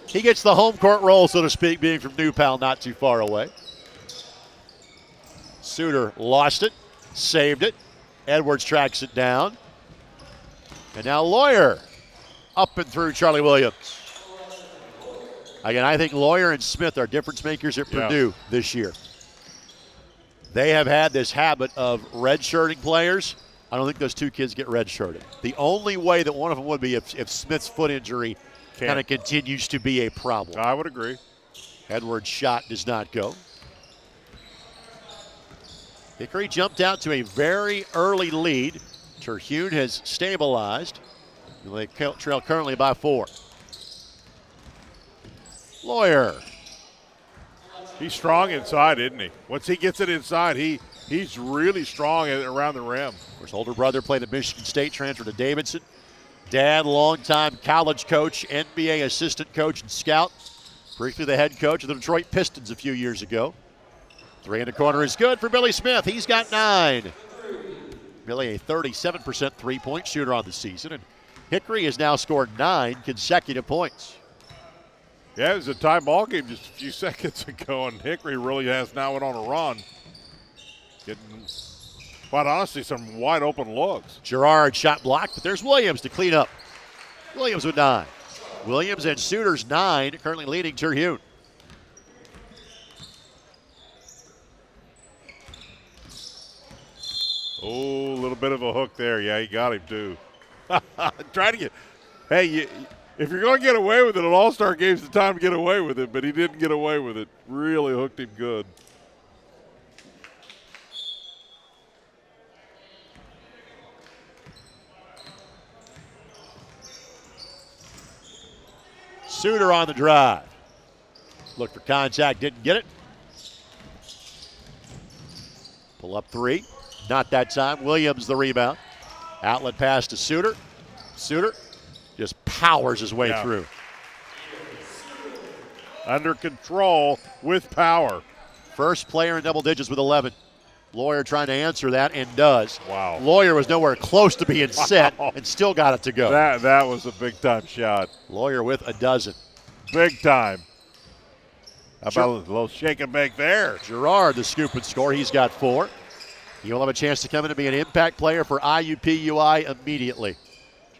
He gets the home court roll, so to speak, being from New Pal, not too far away. Suter lost it, saved it. Edwards tracks it down. And now Lawyer up and through Charlie Williams. Again, I think Lawyer and Smith are difference makers at Purdue this year. They have had this habit of redshirting players. I don't think those 2 kids get redshirted. The only way that one of them would be if Smith's foot injury kind of continues to be a problem. I would agree. Edwards' shot does not go. Hickory jumped out to a very early lead. Terhune has stabilized. They trail currently by 4. Lawyer He's strong inside, isn't he? Once he gets it inside, he's really strong around the rim. His older brother played at Michigan State, transferred to Davidson. Dad, longtime college coach, NBA assistant coach and scout. Briefly the head coach of the Detroit Pistons a few years ago. Three in the corner is good for Billy Smith. He's got 9. Billy, a 37% three-point shooter on the season, and Hickory has now scored 9 consecutive points. Yeah, it was a tie ball game just a few seconds ago, and Hickory really has now went on a run. Getting, quite honestly, some wide open looks. Gerard shot blocked, but there's Williams to clean up. Williams with 9. Williams and Suter's 9, currently leading Terhune. Oh, a little bit of a hook there. Yeah, he got him too. Try to get. Hey, if you're going to get away with it, an All-Star game's the time to get away with it, but he didn't get away with it. Really hooked him good. Suter on the drive. Looked for contact, didn't get it. Pull up 3. Not that time. Williams the rebound. Outlet pass to Suter. Suter just powers his way through. Under control with power. First player in double digits with 11. Lawyer trying to answer that and does. Wow. Lawyer was nowhere close to being set and still got it to go. That was a big-time shot. Lawyer with a dozen. Big time. How about a little shake and bake there? Gerard the scoop and score. He's got 4. He'll have a chance to come in and be an impact player for IUPUI immediately.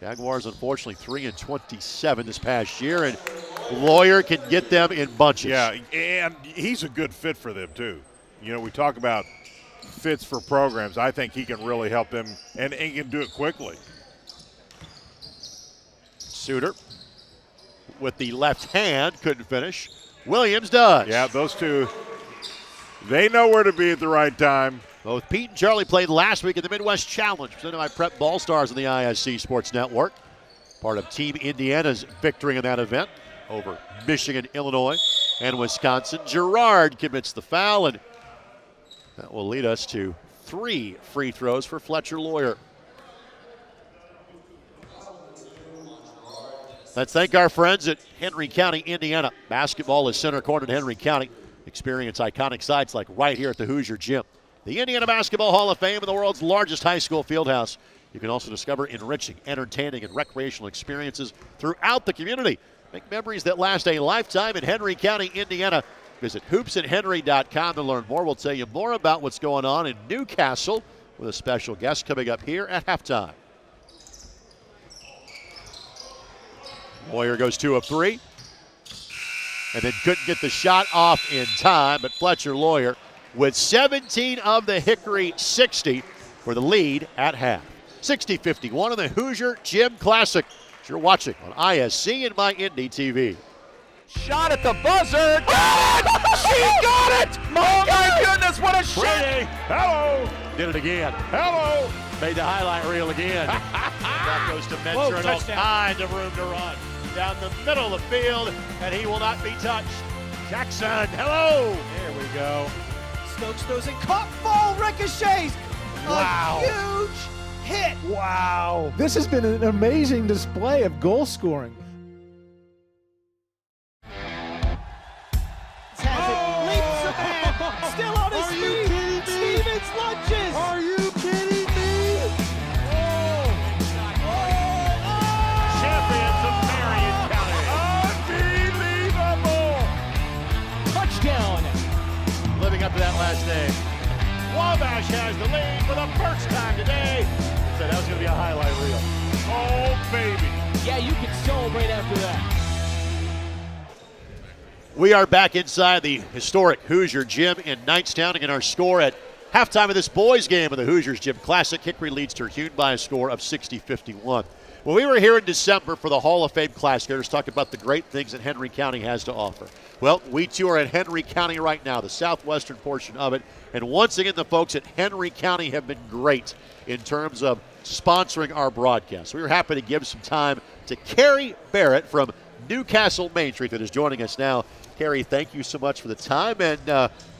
Jaguars, unfortunately, 3-27 this past year, and Lawyer can get them in bunches. Yeah, and he's a good fit for them, too. You know, we talk about fits for programs. I think he can really help them, and he can do it quickly. Suter with the left hand, couldn't finish. Williams does. Yeah, those two, they know where to be at the right time. Both Pete and Charlie played last week in the Midwest Challenge, presented by Prep Ball Stars on the ISC Sports Network. Part of Team Indiana's victory in that event over Michigan, Illinois, and Wisconsin. Gerard commits the foul, and that will lead us to 3 free throws for Fletcher Lawyer. Let's thank our friends at Henry County, Indiana. Basketball is center court in Henry County. Experience iconic sites like right here at the Hoosier Gym. The Indiana Basketball Hall of Fame and the world's largest high school field house. You can also discover enriching, entertaining, and recreational experiences throughout the community. Make memories that last a lifetime in Henry County, Indiana. Visit hoopsandhenry.com to learn more. We'll tell you more about what's going on in Newcastle with a special guest coming up here at halftime. Lawyer goes 2 of 3. And then couldn't get the shot off in time, but Fletcher Lawyer with 17 of the Hickory 60 for the lead at half. 60-51 in the Hoosier Gym Classic. You're watching on ISC and My Indy TV. Shot at the buzzer. Got it! She got it! My goodness, what a shot! Reedy. Hello. Did it again. Hello. Made the highlight reel again. That goes to Mentor and all kinds of room to run. Down the middle of the field, and he will not be touched. Jackson, hello. There we go. Stokes throws in, caught, fall, ricochets. Wow. A huge hit. Wow. This has been an amazing display of goal scoring. Leaps ahead, still on his feet. Stevens lunges. Are you kidding me? Champions of Marion County. Unbelievable. Touchdown. Living up to that last name. Wabash has the lead for the first time today. Said that was going to be a highlight reel. Oh, baby. Yeah, you can celebrate after that. We are back inside the historic Hoosier Gym in Knightstown. Again, our score at halftime of this boys' game of the Hoosiers Gym Classic. Hickory leads Terhune by a score of 60-51. Well, we were here in December for the Hall of Fame Classic. Let's talk about the great things that Henry County has to offer. Well, we too are at Henry County right now, the southwestern portion of it. And once again, the folks at Henry County have been great in terms of sponsoring our broadcast. We were happy to give some time to Carrie Barrett from Newcastle Main Street that is joining us now. Carrie, thank you so much for the time, and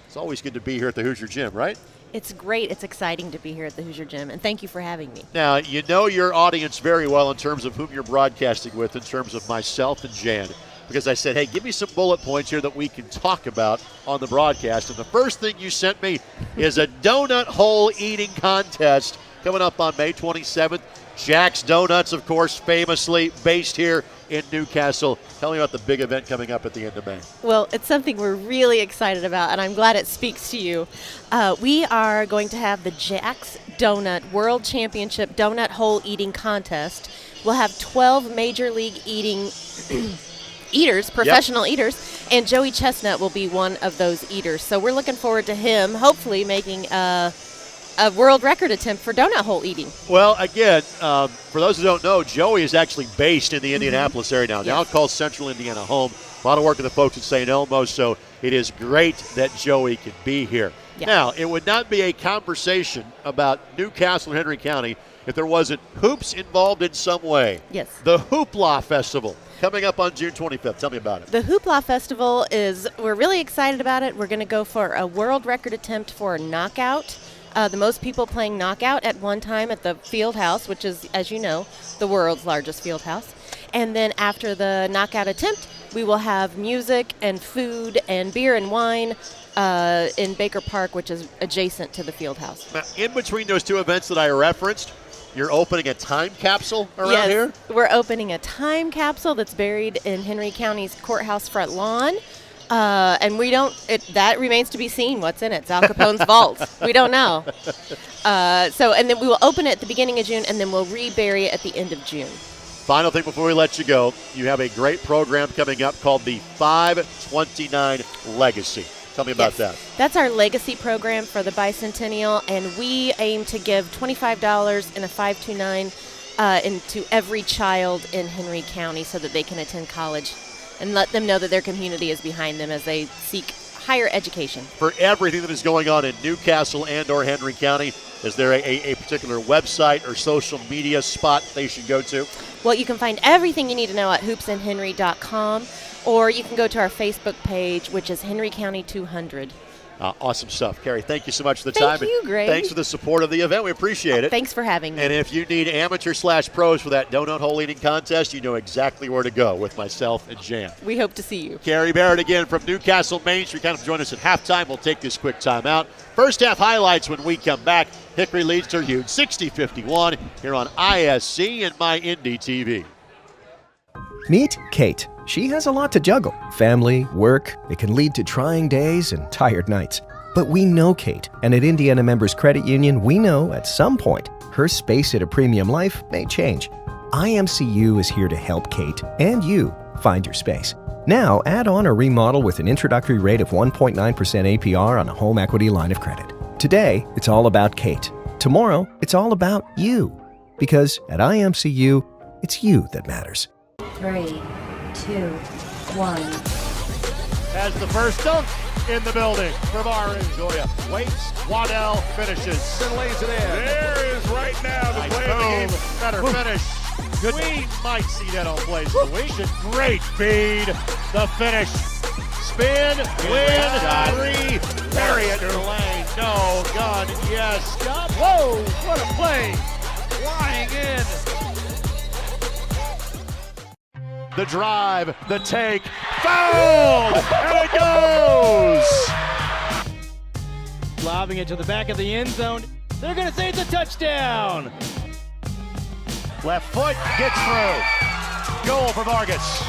it's always good to be here at the Hoosier Gym, right? It's great. It's exciting to be here at the Hoosier Gym, and thank you for having me. Now, you know your audience very well in terms of whom you're broadcasting with, in terms of myself and Jan, because I said, hey, give me some bullet points here that we can talk about on the broadcast. And the first thing you sent me is a donut hole eating contest coming up on May 27th. Jack's Donuts, of course, famously based here in Newcastle. Tell me about the big event coming up at the end of May. Well, it's something we're really excited about, and I'm glad it speaks to you. We are going to have the Jack's Donut World Championship Donut Hole Eating Contest. We'll have 12 Major League eating eaters, professional eaters, and Joey Chestnut will be one of those eaters. So we're looking forward to him hopefully making a world record attempt for donut hole eating. Well, again, for those who don't know, Joey is actually based in the Indianapolis area now. Now it calls Central Indiana home. A lot of work with the folks at St. Elmo, so it is great that Joey can be here. Yeah. Now, it would not be a conversation about Newcastle and Henry County if there wasn't hoops involved in some way. Yes. The Hoopla Festival coming up on June 25th. Tell me about it. The Hoopla Festival we're really excited about it. We're going to go for a world record attempt for knockout. The most people playing knockout at one time at the field house, which is, as you know, the world's largest field house. And then after the knockout attempt, we will have music and food and beer and wine in Baker Park, which is adjacent to the field house. Now, in between those two events that I referenced, you're opening a time capsule around here? We're opening a time capsule that's buried in Henry County's courthouse front lawn. And that remains to be seen what's in it. It's Al Capone's vault. We don't know. And then we will open it at the beginning of June, and then we'll rebury it at the end of June. Final thing before we let you go, you have a great program coming up called the 529 Legacy. Tell me about that. That's our legacy program for the bicentennial, and we aim to give $25 in a 529 into every child in Henry County so that they can attend college and let them know that their community is behind them as they seek higher education. For everything that is going on in Newcastle and or Henry County, is there a particular website or social media spot they should go to? Well, you can find everything you need to know at hoopsandhenry.com, or you can go to our Facebook page, which is Henry County 200. Awesome stuff. Carrie, thank you so much for the time. Thank you, Greg. Thanks for the support of the event. We appreciate it. Thanks for having me. And if you need amateur/pros for that donut hole eating contest, you know exactly where to go with myself and Jan. We hope to see you. Carrie Barrett again from Newcastle Main Street. Kind of join us at halftime. We'll take this quick timeout. First half highlights when we come back. Hickory leads to huge 60-51 here on ISC and My Indy TV. Meet Kate. She has a lot to juggle. Family, work, it can lead to trying days and tired nights. But we know Kate, and at Indiana Members Credit Union, we know at some point her space at a premium life may change. IMCU is here to help Kate and you find your space. Now, add on or remodel with an introductory rate of 1.9% APR on a home equity line of credit. Today, it's all about Kate. Tomorrow, it's all about you. Because at IMCU, it's you that matters. 3, 2, 1. Has the first dunk in the building from Orange. Goya waits, Waddell finishes. And lays it in. There is right now the play of the game. Better finish. Good. We might see that on plays of the week. Great feed. The finish. Spin, win, three. Bury it in the lane. No, gun, yes. Whoa, what a play. Flying in. The drive, the take, fouled, and it goes! Lobbing it to the back of the end zone. They're going to say it's a touchdown. Left foot gets through. Goal for Vargas.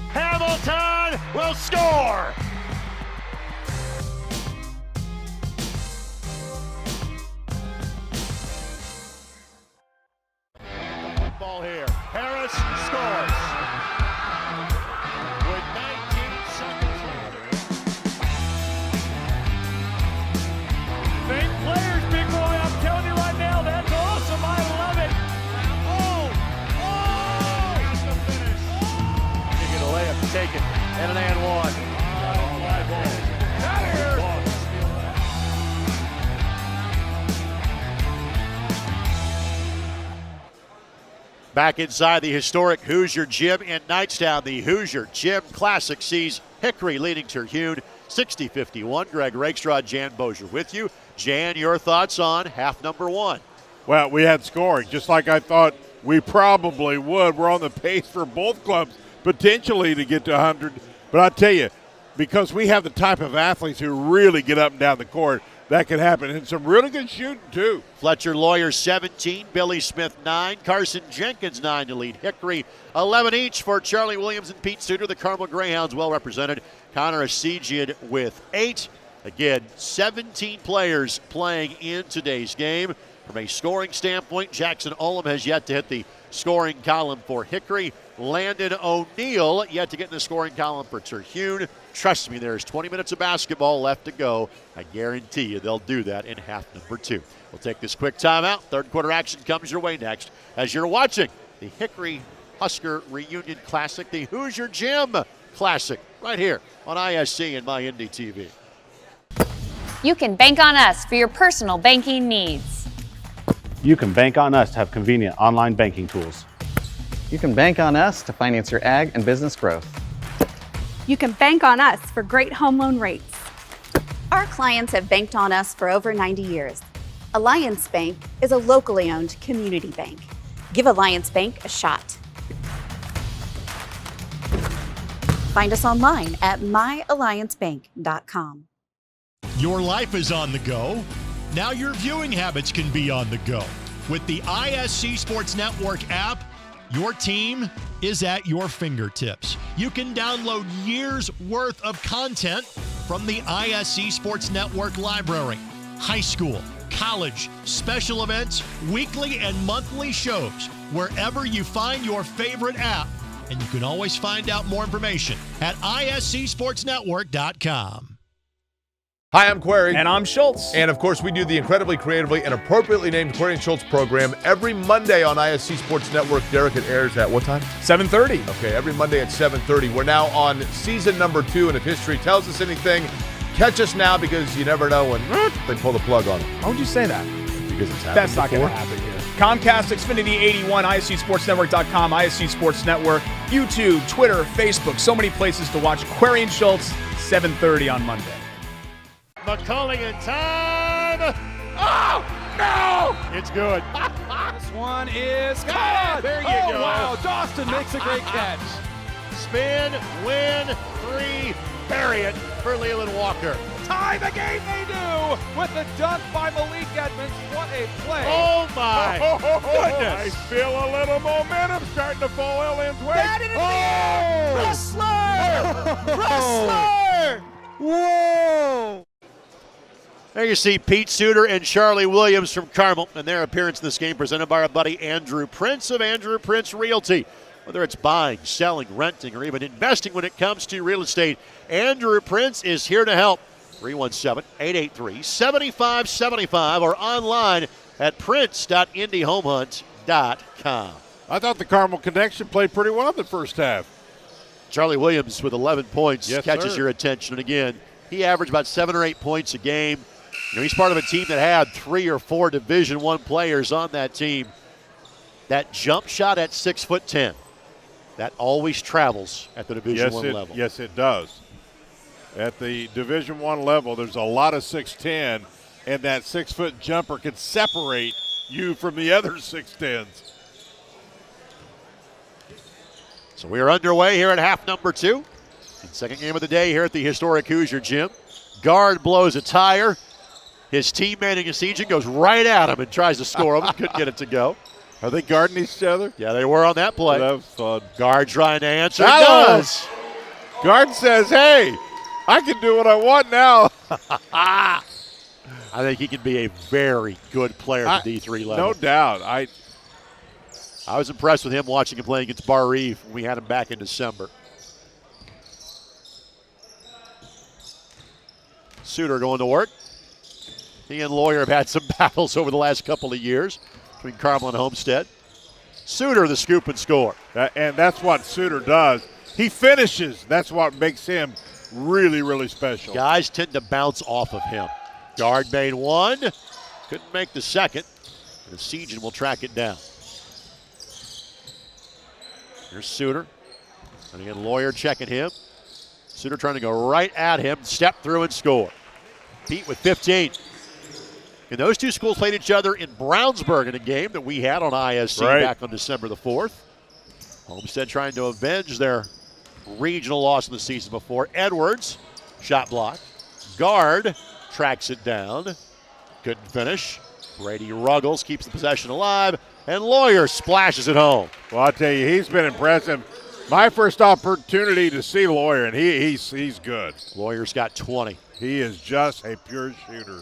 Hamilton will score! Ball here. Harris scores. With 19 seconds left. Fake players, big boy. I'm telling you right now, that's awesome. I love it. Here's the finish. You get a layup taken and an and one. Back inside the historic Hoosier Gym in Knightstown, the Hoosier Gym Classic sees Hickory leading Terhune 60-51. Greg Rakestraw, Jan Bozier with you. Jan, your thoughts on half number one? Well, we had scoring, just like I thought we probably would. We're on the pace for both clubs potentially to get to 100. But I tell you, because we have the type of athletes who really get up and down the court, that could happen. And some really good shooting, too. Fletcher Lawyer 17, Billy Smith 9, Carson Jenkins 9 to lead Hickory. 11 each for Charlie Williams and Pete Suter. The Carmel Greyhounds well represented. Connor Essegen with 8. Again, 17 players playing in today's game. From a scoring standpoint, Jackson Olam has yet to hit the scoring column for Hickory. Landon O'Neill yet to get in the scoring column for Terhune. Trust me, there's 20 minutes of basketball left to go. I guarantee you they'll do that in half number two. We'll take this quick timeout. Third quarter action comes your way next as you're watching the Hickory Husker Reunion Classic, the Hoosier Gym Classic, right here on ISC and MyIndy TV. You can bank on us for your personal banking needs. You can bank on us to have convenient online banking tools. You can bank on us to finance your ag and business growth. You can bank on us for great home loan rates. Our clients have banked on us for over 90 years. Alliance Bank is a locally owned community bank. Give Alliance Bank a shot. Find us online at myalliancebank.com. Your life is on the go. Now your viewing habits can be on the go. With the ISC Sports Network app, your team is at your fingertips. You can download years' worth of content from the ISC Sports Network library. High school, college, special events, weekly and monthly shows, wherever you find your favorite app. And you can always find out more information at iscsportsnetwork.com. Hi, I'm Query. And I'm Schultz. And of course, we do the incredibly creatively and appropriately named Query and Schultz program every Monday on ISC Sports Network. Derek, it airs at what time? 7:30. Okay, every Monday at 7:30. We're now on season number 2, and if history tells us anything, catch us now because you never know when they pull the plug on it. How would you say that? Because it's happened That's not going to happen here. Comcast, Xfinity 81, ISCSportsNetwork.com, ISC Sports Network, YouTube, Twitter, Facebook, so many places to watch Query and Schultz, 7:30 on Monday. McCulling in time. Oh, no! It's good. This one is caught. There you go. Wow, Dawson makes a great catch. Spin, win, 3, bury it for Leland Walker. Tie the game they do with the dunk by Malik Edmonds. What a play. Oh, my goodness. I feel a little momentum starting to fall Lynn's way. That it is. Wrestler! Wrestler! Whoa! There you see Pete Suter and Charlie Williams from Carmel, and their appearance in this game presented by our buddy Andrew Prince of Andrew Prince Realty. Whether it's buying, selling, renting, or even investing when it comes to real estate, Andrew Prince is here to help. 317-883-7575 or online at prince.indyhomehunt.com. I thought the Carmel connection played pretty well in the first half. Charlie Williams with 11 points catches sir. your attention. And again, he averaged about 7 or 8 points a game. You know, he's part of a team that had 3 or 4 Division I players on that team. That jump shot at 6'10", that always travels at the Division I level. Yes, it does. At the Division I level, there's a lot of 6'10", and that 6-foot jumper can separate you from the other 6'10s. So we are underway here at half number 2. Second game of the day here at the historic Hoosier Gym. Guard blows a tire. His teammate in Essegen goes right at him and tries to score him. Couldn't get it to go. Are they guarding each other? Yeah, they were on that play. That was fun. Guard trying to answer. Does. Guard says, hey, I can do what I want now. I think he can be a very good player at the D3 level. No doubt. I was impressed with him watching him play against Bar Eve when we had him back in December. Suter going to work. He and Lawyer have had some battles over the last couple of years between Carmel and Homestead. Suter, the scoop and score. And that's what Suter does. He finishes. That's what makes him really, really special. Guys tend to bounce off of him. Guard made one. Couldn't make the second. And Essegen will track it down. Here's Suter. And again, Lawyer checking him. Suter trying to go right at him, step through and score. Pete with 15. And those two schools played each other in Brownsburg in a game that we had on ISC back on December the 4th. Homestead trying to avenge their regional loss in the season before. Edwards, shot block. Guard tracks it down. Couldn't finish. Brady Ruggles keeps the possession alive. And Lawyer splashes it home. Well, I'll tell you, he's been impressive. My first opportunity to see Lawyer, and he's good. Lawyer's got 20. He is just a pure shooter.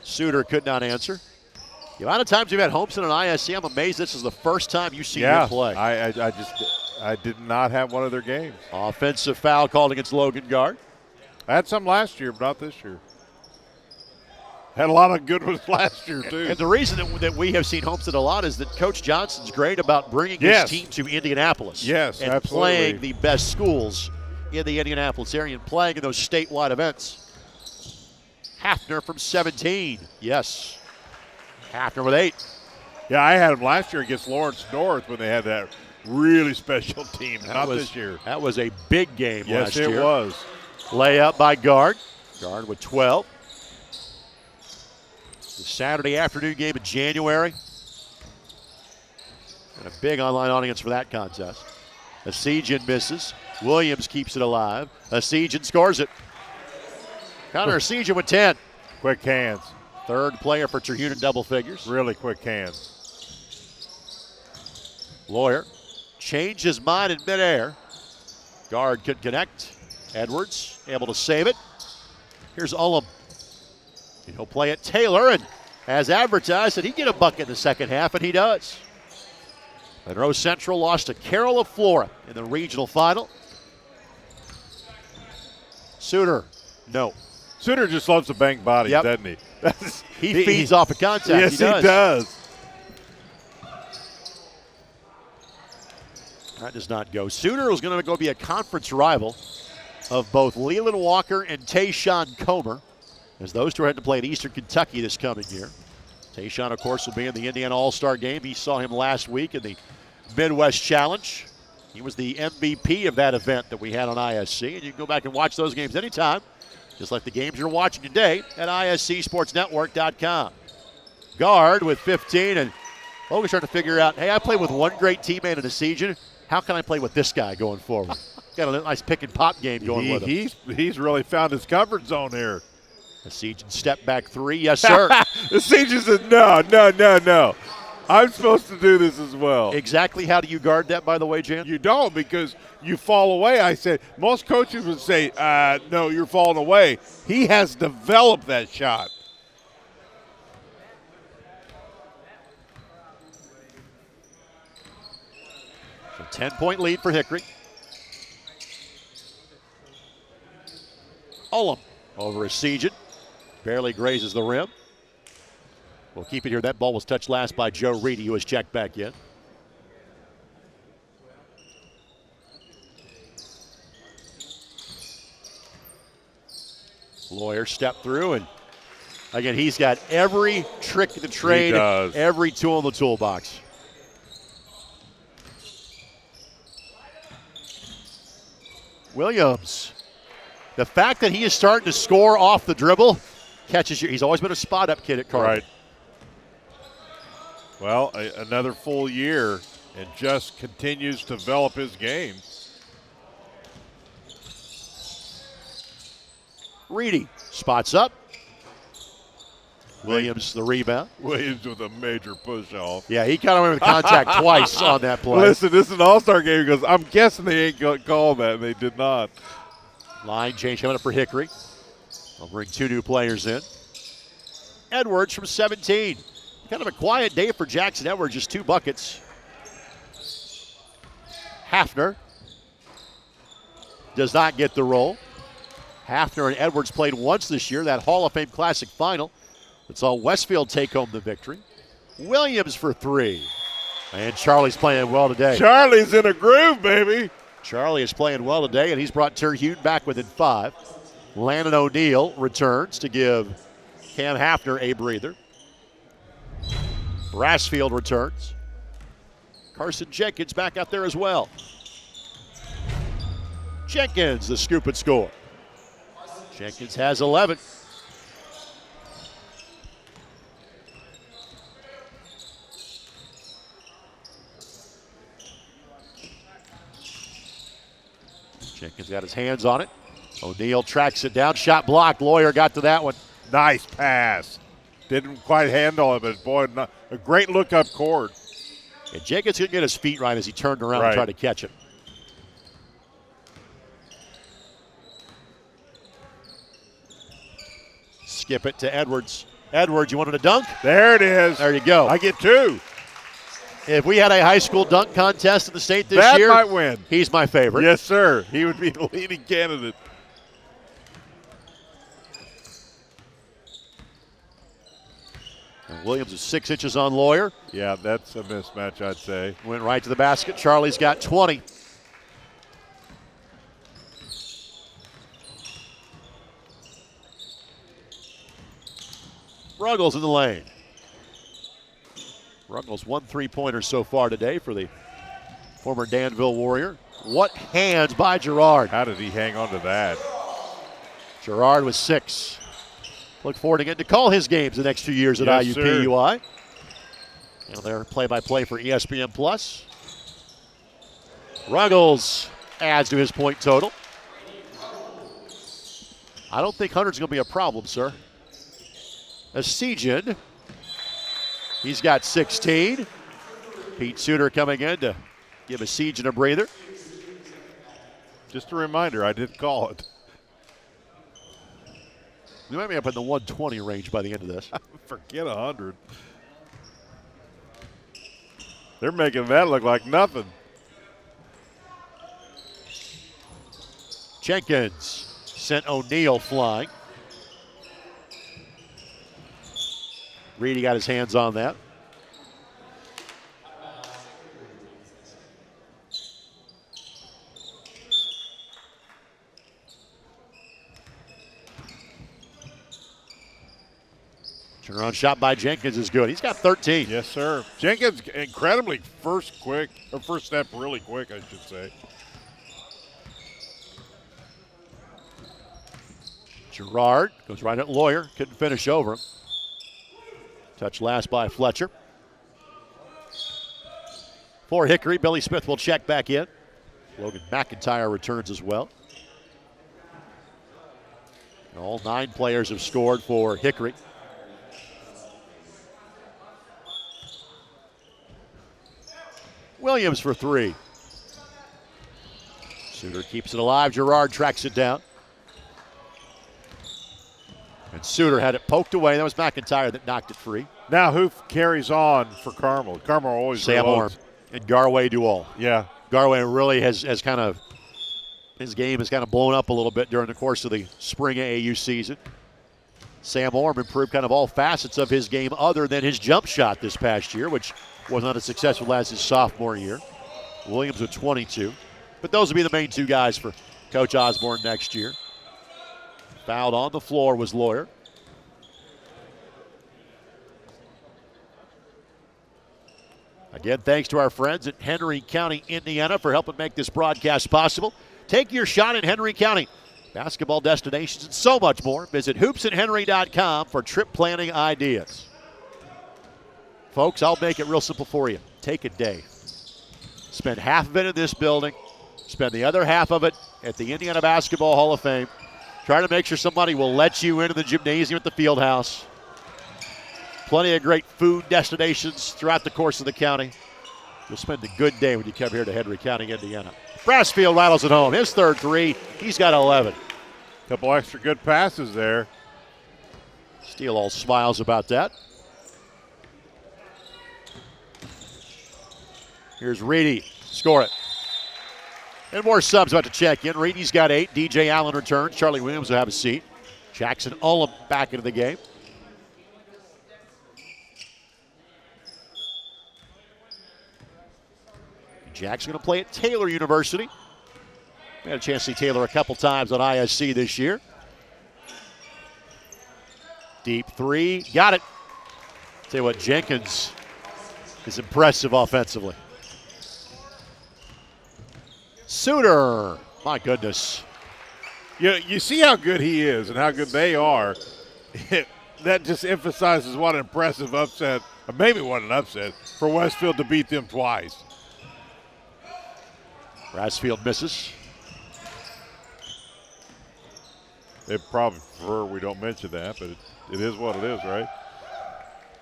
Suter could not answer. The amount of times you've had Homestead on ISC, I'm amazed this is the first time you've seen him play. I did not have one of their games. Offensive foul called against Logan Guard. I had some last year, but not this year. Had a lot of good ones last year, too. And the reason that we have seen Homestead a lot is that Coach Johnson's great about bringing his team to Indianapolis. Yes, and absolutely. Playing the best schools in the Indianapolis area and playing in those statewide events. Hafner from 17. Yes. Hafner with 8. Yeah, I had him last year against Lawrence North when they had that really special team. Not this year. That was a big game last year. Yes, it was. Layup by Guard. Guard with 12. The Saturday afternoon game in January. And a big online audience for that contest. Essegen misses. Williams keeps it alive. Essegen scores it. Connor Essegen with 10. Quick hands. Third player for Terhune in double figures. Really quick hands. Lawyer changed his mind in midair. Guard could connect. Edwards able to save it. Here's Ullum. He'll play it Taylor, and as advertised, that he'd get a bucket in the second half, and he does. Monroe Central lost to Carroll of Flora in the regional final. Suter, no. Suter just loves to bank bodies, doesn't he? He feeds off of contact. Yes, he does. That does not go. Suter was going to go be a conference rival of both Leland Walker and Tayshawn Comer, as those two are heading to play at Eastern Kentucky this coming year. Tayshawn, of course, will be in the Indiana All-Star game. He saw him last week in the Midwest Challenge. He was the MVP of that event that we had on ISC, and you can go back and watch those games anytime, just like the games you're watching today at iscsportsnetwork.com. Guard with 15, and Logan's trying to figure out, hey, I played with one great teammate in Essegen. How can I play with this guy going forward? Got a nice pick and pop game going with him. He's really found his comfort zone here. Essegen step back 3, yes, sir. Essegen said, no. I'm supposed to do this as well. Exactly how do you guard that, by the way, Jan? You don't, because you fall away. I said, most coaches would say, no, you're falling away. He has developed that shot. So 10-point lead for Hickory. Ullum over Essegen. Barely grazes the rim. We'll keep it here. That ball was touched last by Joe Reedy, who has checked back in. Lawyer step through, and again, he's got every trick of the trade, every tool in the toolbox. Williams. The fact that he is starting to score off the dribble catches you. He's always been a spot-up kid at Carmel. Right. Well, another full year, and just continues to develop his game. Reedy spots up. Williams the rebound. Williams with a major push-off. Yeah, he got away with contact twice on that play. Listen, this is an all-star game because I'm guessing they ain't going to call that, and they did not. Line change coming up for Hickory. I'll bring 2 new players in. Edwards from 17. Kind of a quiet day for Jackson Edwards, just 2 buckets. Hafner does not get the roll. Hafner and Edwards played once this year, that Hall of Fame Classic final. That saw Westfield take home the victory. Williams for 3. And Charlie's playing well today. Charlie's in a groove, baby. Charlie is playing well today, and he's brought Terhune back within 5. Landon O'Neill returns to give Cam Hafner a breather. Brassfield returns. Carson Jenkins back out there as well. Jenkins, the scoop and score. Jenkins has 11. Jenkins got his hands on it. O'Neal tracks it down. Shot blocked. Lawyer got to that one. Nice pass. Didn't quite handle it, but boy, a great look up court. And Jenkins couldn't get his feet right as he turned around and tried to catch it. Skip it to Edwards. Edwards, you wanted a dunk? There it is. There you go. I get 2. If we had a high school dunk contest in the state this year, that might win. He's my favorite. Yes, sir. He would be the leading candidate. And Williams is 6 inches on Lawyer. Yeah, that's a mismatch, I'd say. Went right to the basket. Charlie's got 20. Ruggles in the lane. Ruggles 1 3-pointer so far today for the former Danville Warrior. What hands by Gerard. How did he hang on to that? Gerard was 6. Look forward to getting to call his games the next few years at IUPUI. And their play-by-play for ESPN Plus. Ruggles adds to his point total. I don't think Hunter's going to be a problem, sir. Essegen, he's got 16. Pete Suter coming in to give Essegen a breather. Just a reminder, I did call it. We might be up in the 120 range by the end of this. Forget 100. They're making that look like nothing. Jenkins sent O'Neal flying. Reedy got his hands on that. Turnaround shot by Jenkins is good. He's got 13. Yes, sir. Jenkins incredibly first step really quick, I should say. Gerard goes right at Lawyer. Couldn't finish over him. Touch last by Fletcher. For Hickory, Billy Smith will check back in. Logan McIntyre returns as well. And all 9 players have scored for Hickory. Williams for 3. Suter keeps it alive. Gerard tracks it down. And Suter had it poked away. That was McIntyre that knocked it free. Now who carries on for Carmel? Carmel always Sam Orm and Garway do all. Yeah. Garway really has kind of, his game has kind of blown up a little bit during the course of the spring AAU season. Sam Orm improved kind of all facets of his game other than his jump shot this past year, which was not as successful as his sophomore year. Williams with 22. But those will be the main 2 guys for Coach Osborne next year. Fouled on the floor was Lawyer. Again, thanks to our friends at Henry County, Indiana for helping make this broadcast possible. Take your shot in Henry County. Basketball destinations and so much more. Visit hoopsandhenry.com for trip planning ideas. Folks, I'll make it real simple for you. Take a day. Spend half of it in this building. Spend the other half of it at the Indiana Basketball Hall of Fame. Try to make sure somebody will let you into the gymnasium at the field house. Plenty of great food destinations throughout the course of the county. You'll spend a good day when you come here to Henry County, Indiana. Brassfield rattles it home. His third 3. He's got 11. Couple extra good passes there. Steele all smiles about that. Here's Reedy. Score it. And more subs about to check in. Reedy's got 8. DJ Allen returns. Charlie Williams will have a seat. Jackson Ullum back into the game. Jack's going to play at Taylor University. We had a chance to see Taylor a couple times on ISC this year. Deep 3. Got it. Tell you what, Jenkins is impressive offensively. Suter. My goodness. You see how good he is and how good they are. That just emphasizes what an impressive upset, or maybe what an upset, for Westfield to beat them twice. Brassfield misses. They probably prefer we don't mention that, but it is what it is, right?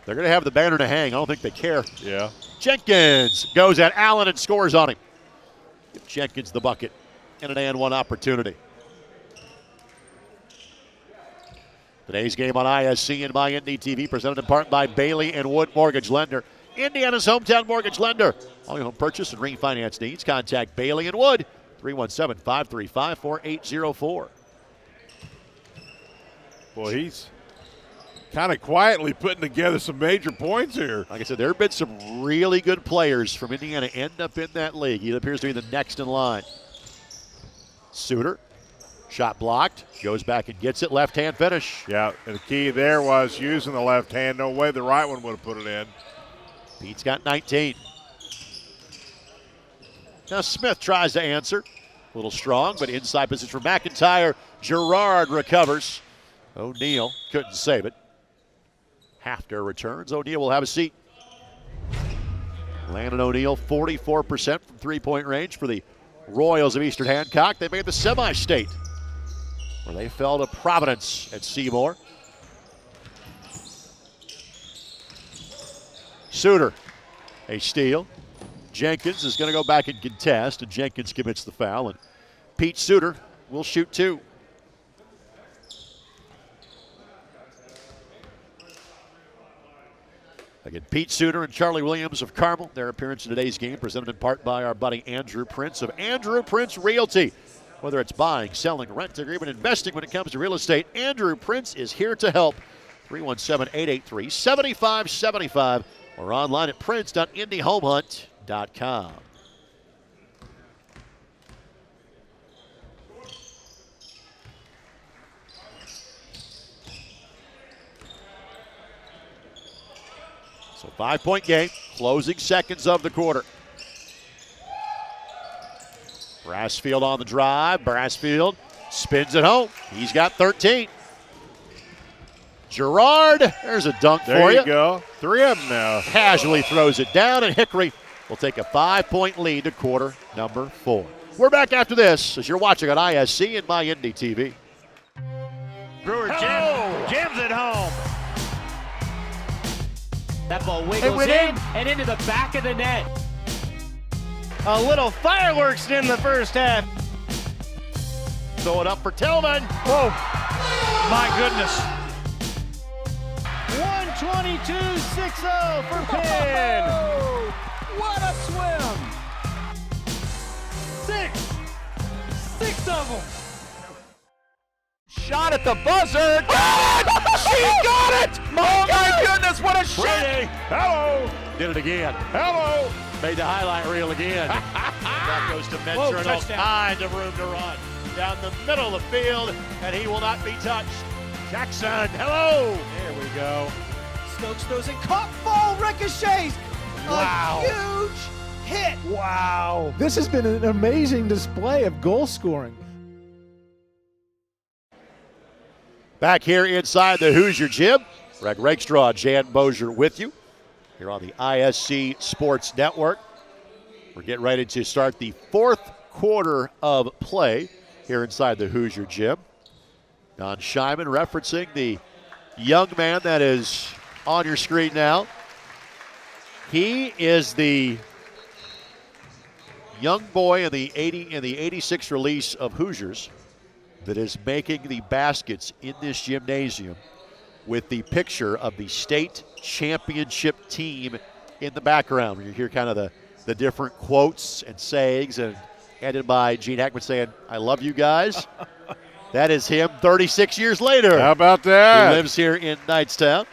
They're going to have the banner to hang. I don't think they care. Yeah. Jenkins goes at Allen and scores on him. Give Jenkins the bucket and an and one opportunity. Today's game on ISC and My Indy TV, presented in part by Bailey and Wood Mortgage Lender. Indiana's hometown mortgage lender. All your home purchase and refinance needs, contact Bailey and Wood, 317-535-4804. Boy, he's kind of quietly putting together some major points here. Like I said, there have been some really good players from Indiana end up in that league. He appears to be the next in line. Suter, shot blocked, goes back and gets it, left-hand finish. Yeah, and the key there was using the left hand. No way the right one would have put it in. Pete's got 19. Now Smith tries to answer. A little strong, but inside position for McIntyre. Gerard recovers. O'Neal couldn't save it. Hafner returns. O'Neal will have a seat. Landon O'Neal, 44% from three-point range for the Royals of Eastern Hancock. They made the semi-state, where they fell to Providence at Seymour. Suter, a steal. Jenkins is going to go back and contest, and Jenkins commits the foul, and Pete Suter will shoot two. Again, Pete Suter and Charlie Williams of Carmel. Their appearance in today's game presented in part by our buddy Andrew Prince of Andrew Prince Realty. Whether it's buying, selling, renting, or even investing when it comes to real estate, Andrew Prince is here to help. 317-883-7575 or online at prince.indyhomehunt.com. So 5-point game, closing seconds of the quarter. Brassfield on the drive. Brassfield spins it home. He's got 13. Gerard, there's a dunk for you. There you go. 3 of them now. Casually throws it down, and Hickory will take a 5-point lead to quarter number 4. We're back after this as you're watching on ISC and My Indy TV. Brewer jams it home. That ball wiggles in and into the back of the net. A little fireworks in the first half. Throw it up for Tillman. Whoa, my goodness. 122-6-0 for Penn. What a swim! 6 of them. Shot at the buzzer. Got it! She got it! Oh my goodness, what a shot! Hello. Did it again. Hello. Made the highlight reel again. That goes to Mentor and all kinds of room to run. Down the middle of the field, and he will not be touched. Jackson, hello. There we go. Stokes throws it, caught, ball ricochets. Wow. A huge hit. Wow. This has been an amazing display of goal scoring. Back here inside the Hoosier Gym, Greg Rakestraw, Jan Bozier with you here on the ISC Sports Network. We're getting ready to start the 4th quarter of play here inside the Hoosier Gym. Don Scheinman referencing the young man that is on your screen now. He is the young boy in the 86 release of Hoosiers that is making the baskets in this gymnasium with the picture of the state championship team in the background. You hear kind of the different quotes and sayings, and ended by Gene Hackman saying, "I love you guys." That is him 36 years later. How about that? He lives here in Knightstown.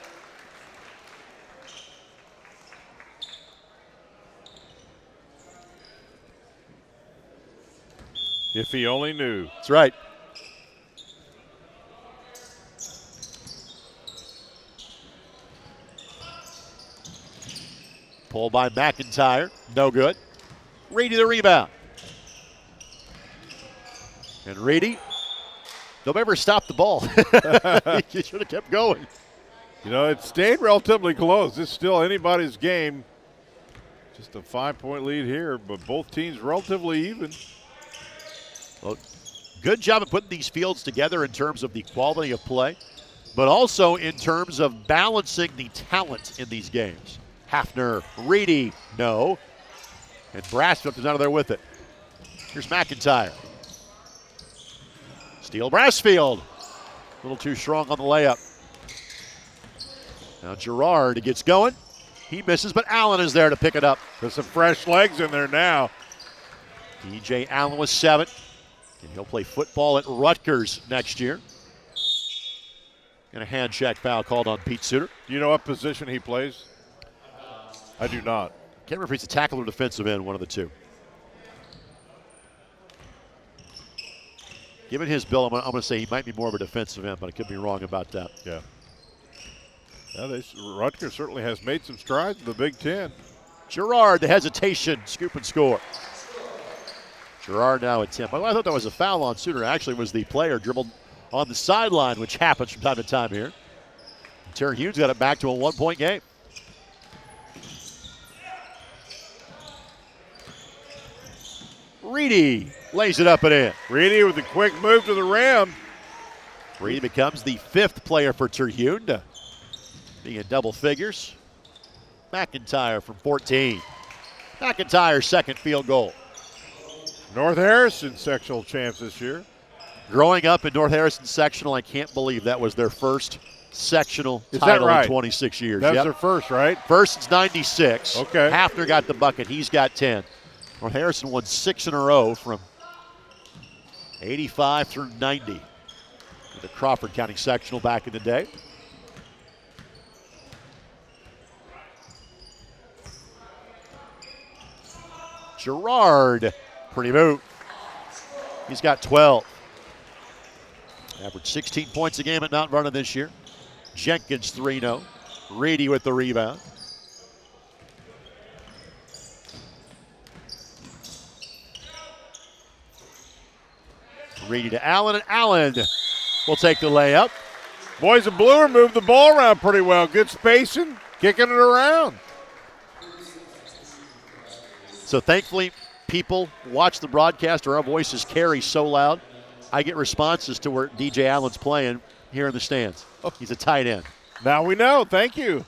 If he only knew. That's right. Pulled by McIntyre. No good. Reedy the rebound. And Reedy, don't ever stop the ball. You should have kept going. You know, it stayed relatively close. It's still anybody's game. Just a 5-point lead here, but both teams relatively even. Well, good job of putting these fields together in terms of the quality of play, but also in terms of balancing the talent in these games. Hafner, Reedy, no. And Brassfield is out of there with it. Here's McIntyre. Steele Brassfield. A little too strong on the layup. Now Gerard gets going. He misses, but Allen is there to pick it up. There's some fresh legs in there now. DJ Allen with 7. And he'll play football at Rutgers next year. And a hand check foul called on Pete Suter. Do you know what position he plays? I do not. Can't remember if he's a tackle or defensive end, one of the two. Given his bill, I'm going to say he might be more of a defensive end, but I could be wrong about that. Yeah. Rutgers certainly has made some strides in the Big Ten. Gerard, the hesitation, scoop and score. Gerard now at 10. By the way, I thought that was a foul on Suter. Actually, it was the player dribbled on the sideline, which happens from time to time here. Terry Hughes got it back to a 1-point game. Reedy lays it up and in. Reedy with a quick move to the rim. Reedy becomes the 5th player for Terhune to be in double figures. McIntyre from 14. McIntyre's 2nd field goal. North Harrison sectional champs this year. Growing up in North Harrison sectional, I can't believe that was their first sectional Is title that right? in 26 years. That's their first, right? First since 96. Okay. Hafner got the bucket. He's got 10. North Harrison won 6 in a row from 85 through 90 with the Crawford County sectional back in the day. Gerard, pretty move. He's got 12. Averaged 16 points a game at Mount Vernon this year. Jenkins 3-0. Reedy with the rebound. Reedy to Allen, and Allen will take the layup. Boys in blue moved the ball around pretty well. Good spacing, kicking it around. So thankfully, people watch the broadcast or our voices carry so loud, I get responses to where DJ Allen's playing here in the stands. He's a tight end. Now we know. Thank you.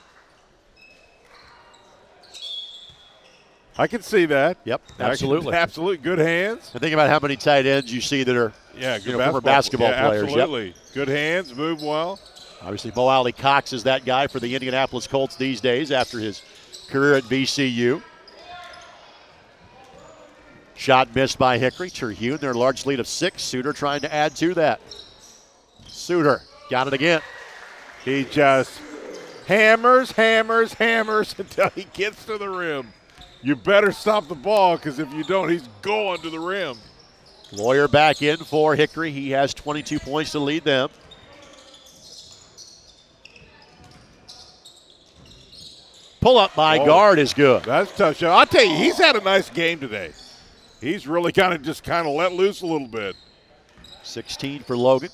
I can see that. Yep, absolutely. Absolutely. Good hands. And think about how many tight ends you see that are former basketball players. Absolutely. Yep. Good hands, move well. Obviously, Mo Alley Cox is that guy for the Indianapolis Colts these days after his career at VCU. Shot missed by Hickory. Terhune, their large lead of 6. Suter trying to add to that. Suter got it again. He just hammers until he gets to the rim. You better stop the ball because if you don't, he's going to the rim. Lawyer back in for Hickory. He has 22 points to lead them. Pull up by guard is good. That's a tough shot. I'll tell you, he's had a nice game today. He's really kind of let loose a little bit. 16 for Logan.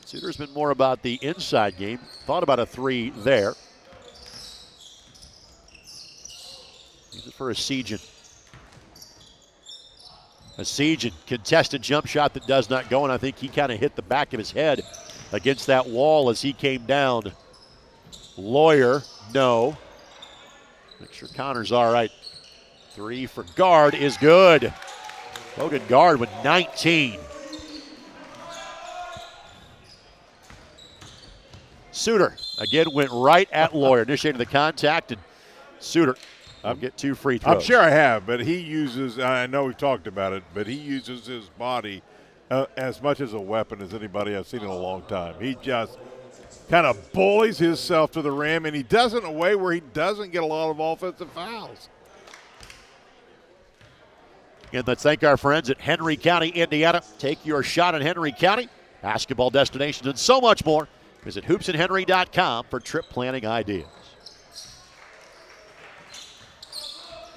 Suter's been more about the inside game. Thought about a 3 there. Use it for Essegen. Essegen, contested jump shot that does not go, and I think he kind of hit the back of his head against that wall as he came down. Lawyer, no. Make sure Connor's all right. 3 for guard is good. Logan Guard with 19. Suter again went right at Lawyer, initiated the contact, and Suter will get 2 free throws. I'm sure I have, but he uses, I know we've talked about it, but he uses his body as much as a weapon as anybody I've seen in a long time. He just kind of bullies himself to the rim, and he does it in a way where he doesn't get a lot of offensive fouls. And let's thank our friends at Henry County, Indiana. Take your shot at Henry County. Basketball destinations and so much more. Visit hoopsandhenry.com for trip planning ideas.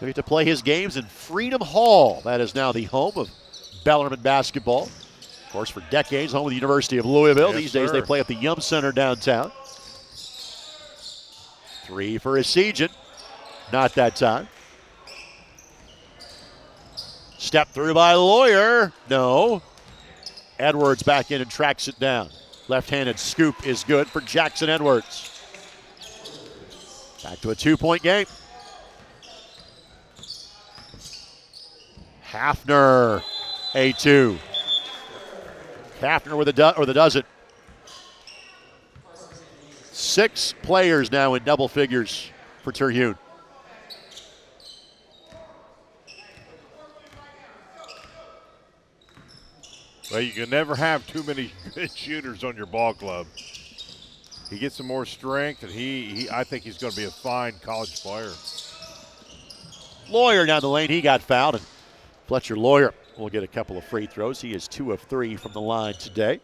We get to play his games in Freedom Hall. That is now the home of Bellarmine basketball. Of course, for decades, home of the University of Louisville. Yes, These days, they play at the Yum Center downtown. 3 for Essegen. Not that time. Step through by Lawyer. No. Edwards back in and tracks it down. Left-handed scoop is good for Jackson Edwards. Back to a 2-point game. Hafner, a 2. Hafner with the dozen. 6 players now in double figures for Terhune. Well, you can never have too many good shooters on your ball club. He gets some more strength, and I think he's going to be a fine college player. Lawyer down the lane, he got fouled, and Fletcher Lawyer will get a couple of free throws. He is 2 of 3 from the line today.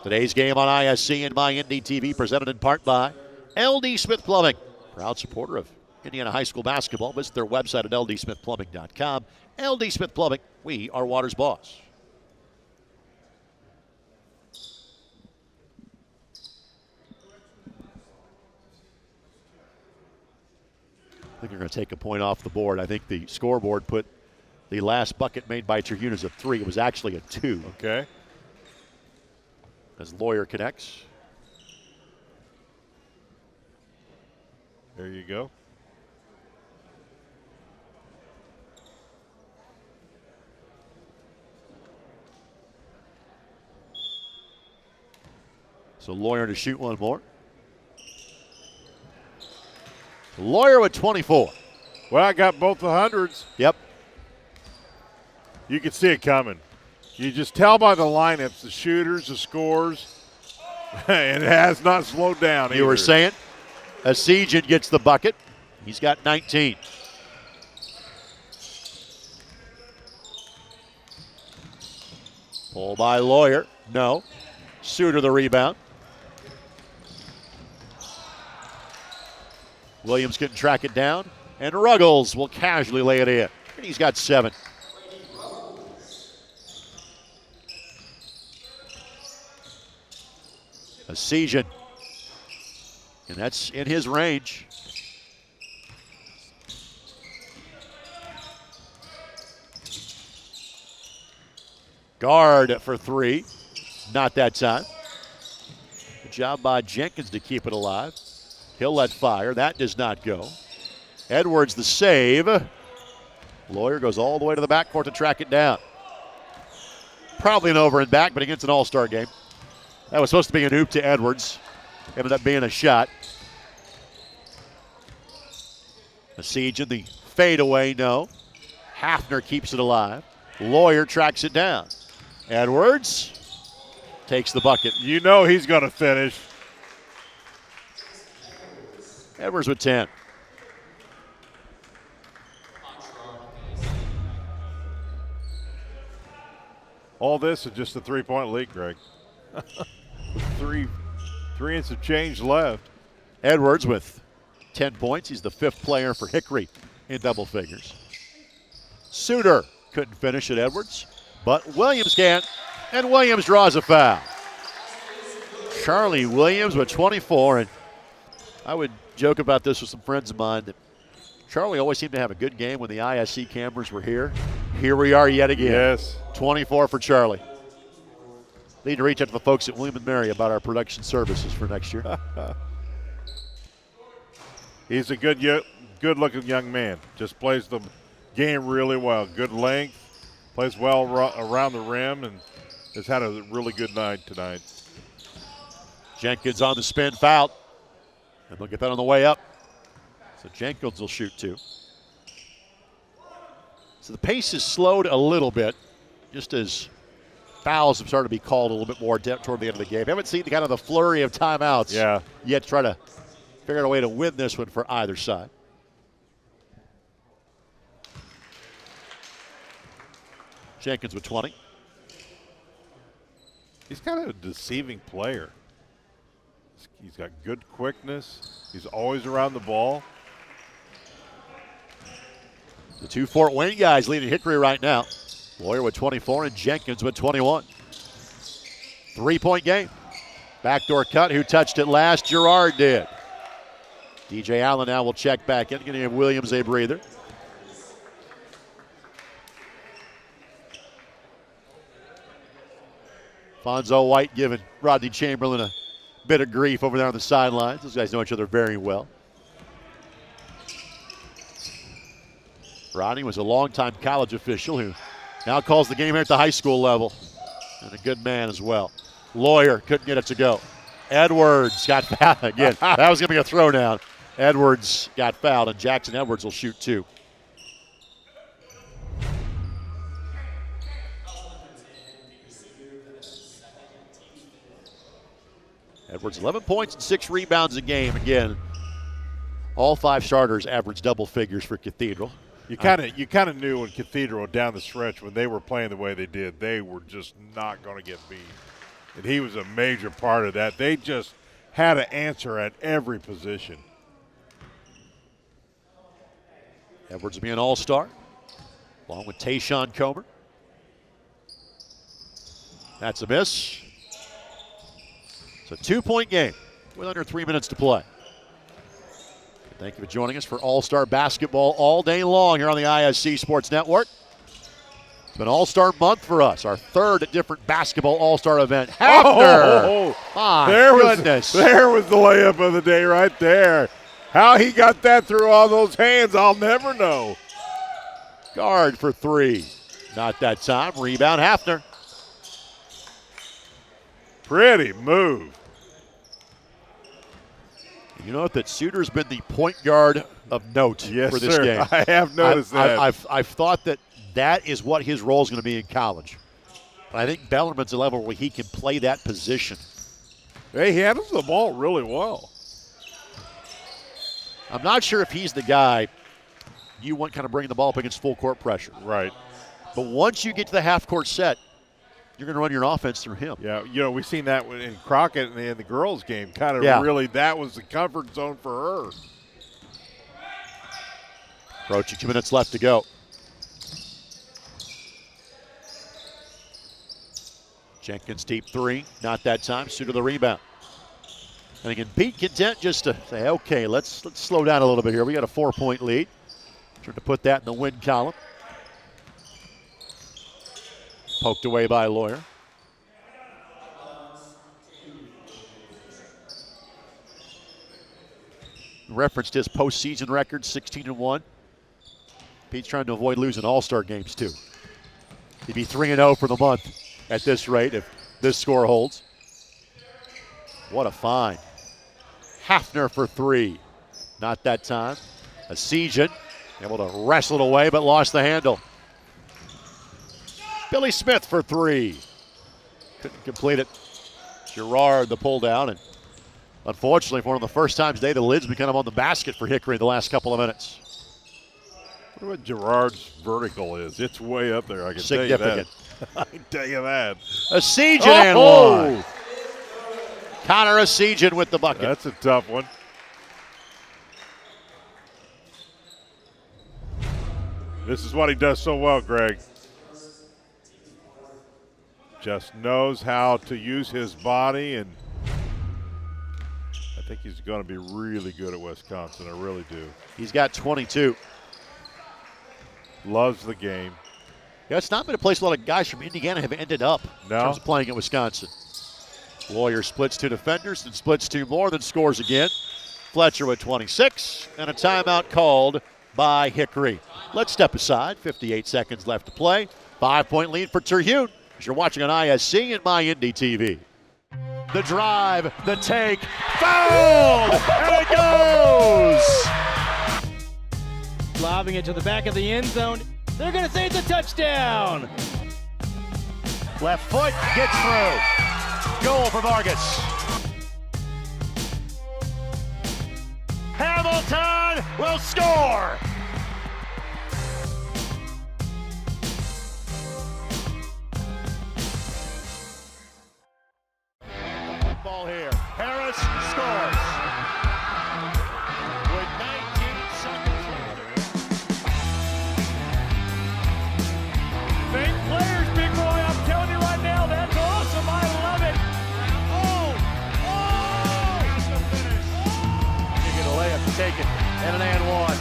Today's game on ISC and MyNDTV, presented in part by LD Smith Plumbing, proud supporter of Indiana high school basketball. Visit their website at ldsmithplumbing.com. LD Smith Plumbing, we are water's boss. I think you're going to take a point off the board. I think the scoreboard put the last bucket made by Terhune as a 3. It was actually a 2. Okay. As Lawyer connects. There you go. So Lawyer to shoot one more. Lawyer with 24. Well, I got both the hundreds. Yep. You can see it coming. You just tell by the lineups, the shooters, the scores, and it has not slowed down You were saying Essegen gets the bucket. He's got 19. Pull by Lawyer. No. Suter the rebound. Williams can track it down, and Ruggles will casually lay it in. And he's got 7. Essegen, and that's in his range. Guard for 3. Not that time. Good job by Jenkins to keep it alive. He'll let fire. That does not go. Edwards the save. Lawyer goes all the way to the backcourt to track it down. Probably an over and back, but against an all-star game. That was supposed to be an oop to Edwards. Ended up being a shot. Essegen, the fadeaway, no. Hafner keeps it alive. Lawyer tracks it down. Edwards takes the bucket. You know he's going to finish. Edwards with 10. All this is just a 3-point lead, Greg. three and some change left. Edwards with 10 points. He's the 5th player for Hickory in double figures. Suter couldn't finish at Edwards, but Williams can, and Williams draws a foul. Charlie Williams with 24, and I would joke about this with some friends of mine that Charlie always seemed to have a good game when the ISC cameras were here. Here we are yet again. Yes. 24 for Charlie. Need to reach out to the folks at William & Mary about our production services for next year. He's a good-looking young man. Just plays the game really well. Good length, plays well around the rim, and has had a really good night tonight. Jenkins on the spin, foul. And they'll get that on the way up. So Jenkins will shoot 2. So the pace has slowed a little bit, just as fouls have started to be called a little bit more toward the end of the game. Haven't seen the kind of the flurry of timeouts yet to try to figure out a way to win this one for either side. Jenkins with 20. He's kind of a deceiving player. He's got good quickness. He's always around the ball. The two Fort Wayne guys leading Hickory right now. Lawyer with 24 and Jenkins with 21. 3-point game. Backdoor cut. Who touched it last? Girard did. DJ Allen now will check back in. Going to give Williams a breather. Fonzo White giving Rodney Chamberlain a bit of grief over there on the sidelines. Those guys know each other very well. Rodney was a longtime college official who now calls the game here at the high school level. And a good man as well. Lawyer couldn't get it to go. Edwards got fouled again. That was going to be a throwdown. Edwards got fouled, and Jackson Edwards will shoot two. Edwards 11 points and 6 rebounds a game. Again, all 5 starters average double figures for Cathedral. You kind of knew when Cathedral down the stretch, when they were playing the way they did, they were just not going to get beat. And he was a major part of that. They just had an answer at every position. Edwards will be an all-star, along with Tayshawn Comer. That's a miss. It's a 2-point game with under 3 minutes to play. Thank you for joining us for All-Star Basketball all day long here on the ISC Sports Network. It's been All-Star Month for us, our third different basketball All-Star event. Hafner! There was the layup of the day right there. How he got that through all those hands, I'll never know. Guard for 3. Not that time. Rebound, Hafner. Pretty move. You know that Suter's been the point guard of note for this game. I have noticed that. I've thought that is what his role is going to be in college. But I think Bellarmine's a level where he can play that position. Hey, he handles the ball really well. I'm not sure if he's the guy you want kind of bringing the ball up against full court pressure. Right. But once you get to the half-court set, you're going to run your offense through him. Yeah, we've seen that in Crockett in the girls' game. Kind of really, that was the comfort zone for her. Approaching 2 minutes left to go. Jenkins deep 3, not that time. Suter the rebound. And again, Pete content just to say, okay, let's slow down a little bit here. We got a 4-point lead. Trying to put that in the win column. Poked away by Lawyer. Referenced his postseason record, 16-1. Pete's trying to avoid losing all-star games, too. He'd be 3-0 for the month at this rate if this score holds. What a find. Hafner for 3. Not that time. Essegen able to wrestle it away, but lost the handle. Billy Smith for 3. Couldn't complete it. Girard the pull down, and unfortunately for one of the first times today, the lid's been kind of on the basket for Hickory the last couple of minutes. I wonder what Girard's vertical is. It's way up there, I can tell you that. I can tell you that. Essegen and one. Connor Essegen with the bucket. That's a tough one. This is what he does so well, Greg. Just knows how to use his body, and I think he's going to be really good at Wisconsin. I really do. He's got 22. Loves the game. Yeah, it's not been a place a lot of guys from Indiana have ended up in terms of playing at Wisconsin. Lawyer splits 2 defenders and splits 2 more, then scores again. Fletcher with 26, and a timeout called by Hickory. Let's step aside. 58 seconds left to play. 5-point lead for Terhune. As you're watching on ISC and MyIndy TV. The drive, the take, fouled, and it goes! Lobbing it to the back of the end zone. They're going to say it's a touchdown. Left foot gets through. Goal for Vargas. Hamilton will score. Ball here. Harris scores. With 19 seconds left. and an and one.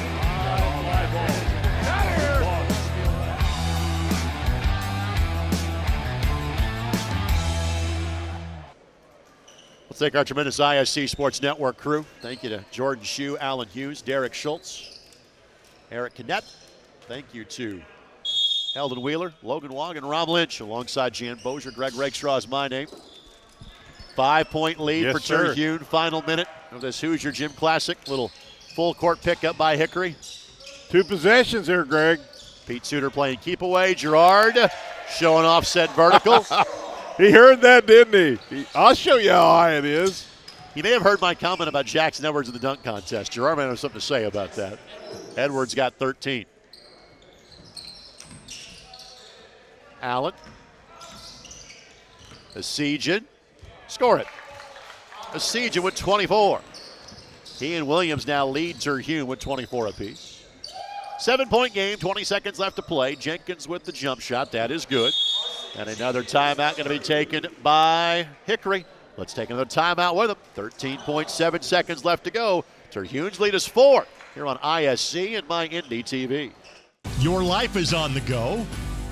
Let's thank our tremendous ISC Sports Network crew. Thank you to Jordan Shue, Alan Hughes, Derek Schultz, Eric Cadet. Thank you to Eldon Wheeler, Logan Wong, and Rob Lynch, alongside Jan Bozier. Greg Rakestraw is my name. 5-point lead for Terhune. Final minute of this Hoosier Gym Classic. Little full court pickup by Hickory. 2 possessions here, Greg. Pete Suter playing keep away. Gerard showing offset vertical. He heard that, didn't he? I'll show you how high it is. He may have heard my comment about Jackson Edwards in the dunk contest. Gerard may have something to say about that. Edwards got 13. Allen. Essegen. Score it. Essegen with 24. He and Williams now lead Terhune with 24 apiece. 7-point game, 20 seconds left to play. Jenkins with the jump shot. That is good. And another timeout going to be taken by Hickory. Let's take another timeout with him. 13.7 seconds left to go. Terhune's lead is 4 here on ISC and My Indy TV. Your life is on the go.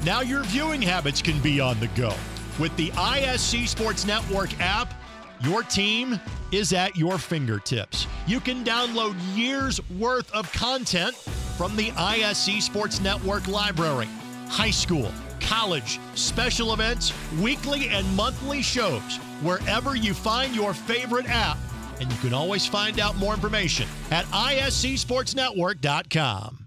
Now your viewing habits can be on the go. With the ISC Sports Network app, your team is at your fingertips. You can download years' worth of content from the ISC Sports Network library. High school, college, special events, weekly and monthly shows, wherever you find your favorite app. And you can always find out more information at iscsportsnetwork.com.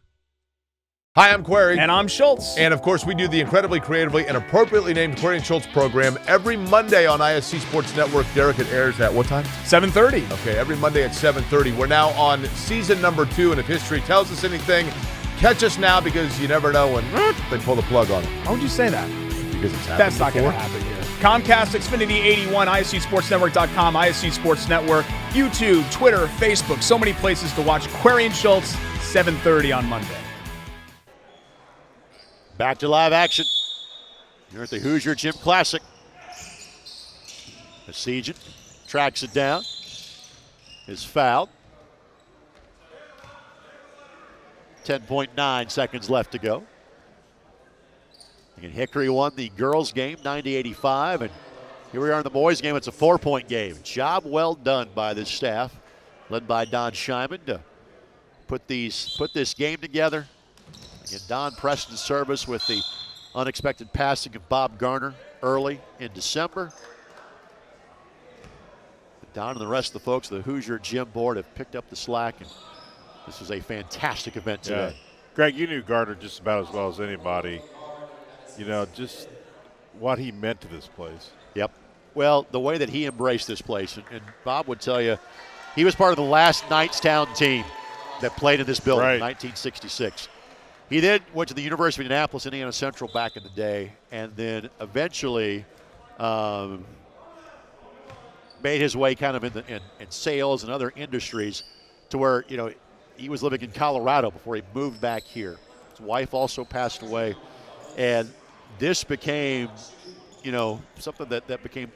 Hi, I'm Query. And I'm Schultz. And of course, we do the incredibly creatively and appropriately named Query and Schultz program every Monday on ISC Sports Network. Derek, it airs at what time? 7:30. Okay, every Monday at 7:30. We're now on season number 2, and if history tells us anything, catch us now because you never know when they pull the plug on it. Why would you say that? Because it's happened That's not going to before. happen here. Comcast, Xfinity 81, ISCSportsNetwork.com, ISC Sports Network, YouTube, Twitter, Facebook, so many places to watch Query and Schultz, 7:30 on Monday. Back to live action. Here at the Hoosier Gym Classic. Essegen tracks it down. Is fouled. 10.9 seconds left to go. And Hickory won the girls' game 90-85, and here we are in the boys' game. It's a 4-point game. Job well done by this staff, led by Don Scheinman, to put this game together. Again, Don Preston's service with the unexpected passing of Bob Garner early in December. But Don and the rest of the folks of the Hoosier Gym Board have picked up the slack, and this was a fantastic event today. Yeah. Greg, you knew Garner just about as well as anybody. You know, just what he meant to this place. Yep. Well, the way that he embraced this place, and Bob would tell you, he was part of the last Knightstown team that played in this building in 1966. He then went to the University of Indianapolis, Indiana Central back in the day, and then eventually made his way kind of in sales and other industries to where, you know, he was living in Colorado before he moved back here. His wife also passed away, and this became, you know, something that became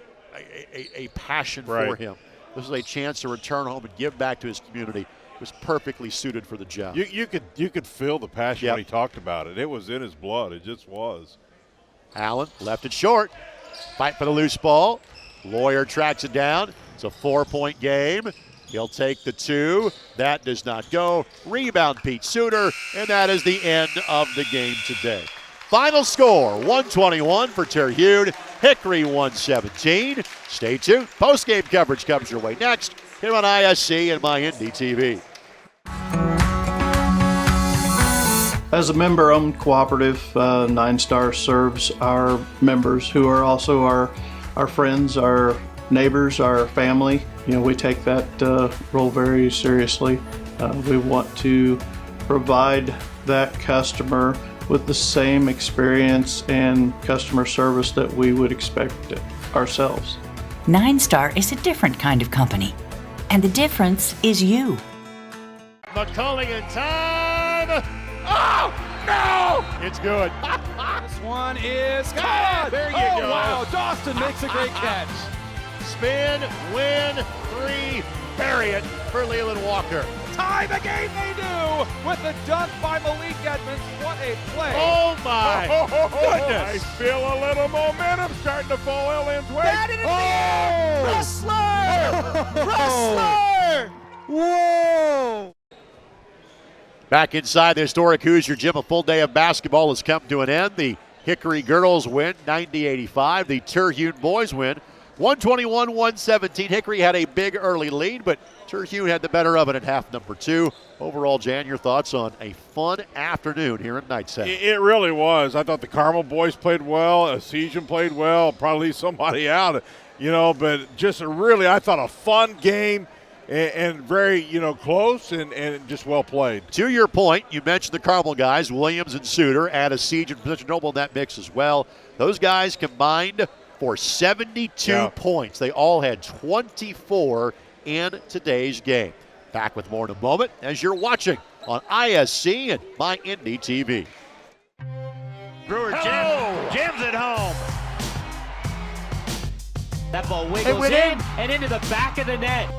a passion for him. This was a chance to return home and give back to his community. It was perfectly suited for the job. You could feel the passion when he talked about it. It was in his blood. It just was. Allen left it short. Fight for the loose ball. Lawyer tracks it down. It's a 4-point game. He'll take the 2. That does not go. Rebound, Pete Suter, and that is the end of the game today. Final score, 121 for Terhune, Hickory 117. Stay tuned. Post-game coverage comes your way next here on ISC and My Indy TV. As a member-owned cooperative, 9 Star serves our members who are also our friends, our neighbors, our family. You know, we take that role very seriously. We want to provide that customer with the same experience and customer service that we would expect ourselves. 9 Star is a different kind of company, and the difference is you. McCulling in time. Oh, no! It's good. This one is God! There you go. Wow, Dawson makes a great catch. Spin, win, 3, bury it for Leland Walker. tie the game they do with the dunk by Malik Edmonds. What a play. Oh, my I goodness. feel a little momentum starting to fall Ellen's way. That in the air. Wrestler! Wrestler! Whoa! Back inside the historic Hoosier Gym, a full day of basketball has come to an end. The Hickory girls win 90-85. The Terhune boys win 121-117. Hickory had a big early lead, but Terhune had the better of it at half number 2. Overall, Jan, your thoughts on a fun afternoon here in Knightstown? It really was. I thought the Carmel boys played well. Essegen played well. Probably leave somebody out, but just really, I thought a fun game. And very, close and just well played. To your point, you mentioned the Carmel guys, Williams and Suter, add Essegen, Fletcher Noble in that mix as well. Those guys combined for 72 points. They all had 24 in today's game. Back with more in a moment as you're watching on ISC and My Indy TV. Brewer Jim's at home. That ball wiggles in and into the back of the net.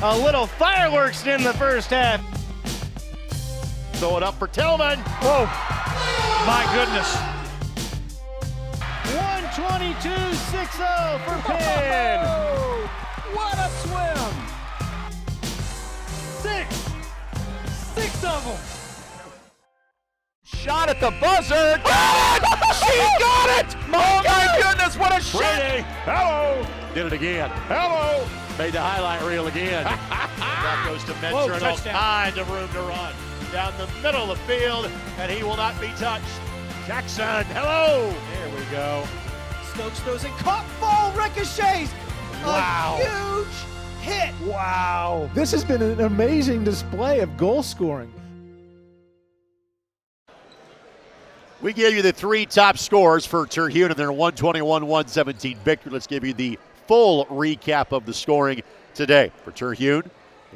A little fireworks in the first half. Throw it up for Tillman. Whoa. My goodness. 122-60 for Penn. What a swim. Six of them. Shot at the buzzer. Got it! She got it! Oh my goodness, what a shot! Reedy. Hello. Did it again. Hello. Made the highlight reel again. That goes to Mentor and all kinds of room to run. Down the middle of the field, and he will not be touched. Jackson, hello. There we go. Stokes throws it, caught, ball ricochets. Wow. A huge hit. Wow. This has been an amazing display of goal scoring. We gave you the 3 top scores for Terhune in their 121-117 victory. Let's give you the full recap of the scoring today. For Terhune,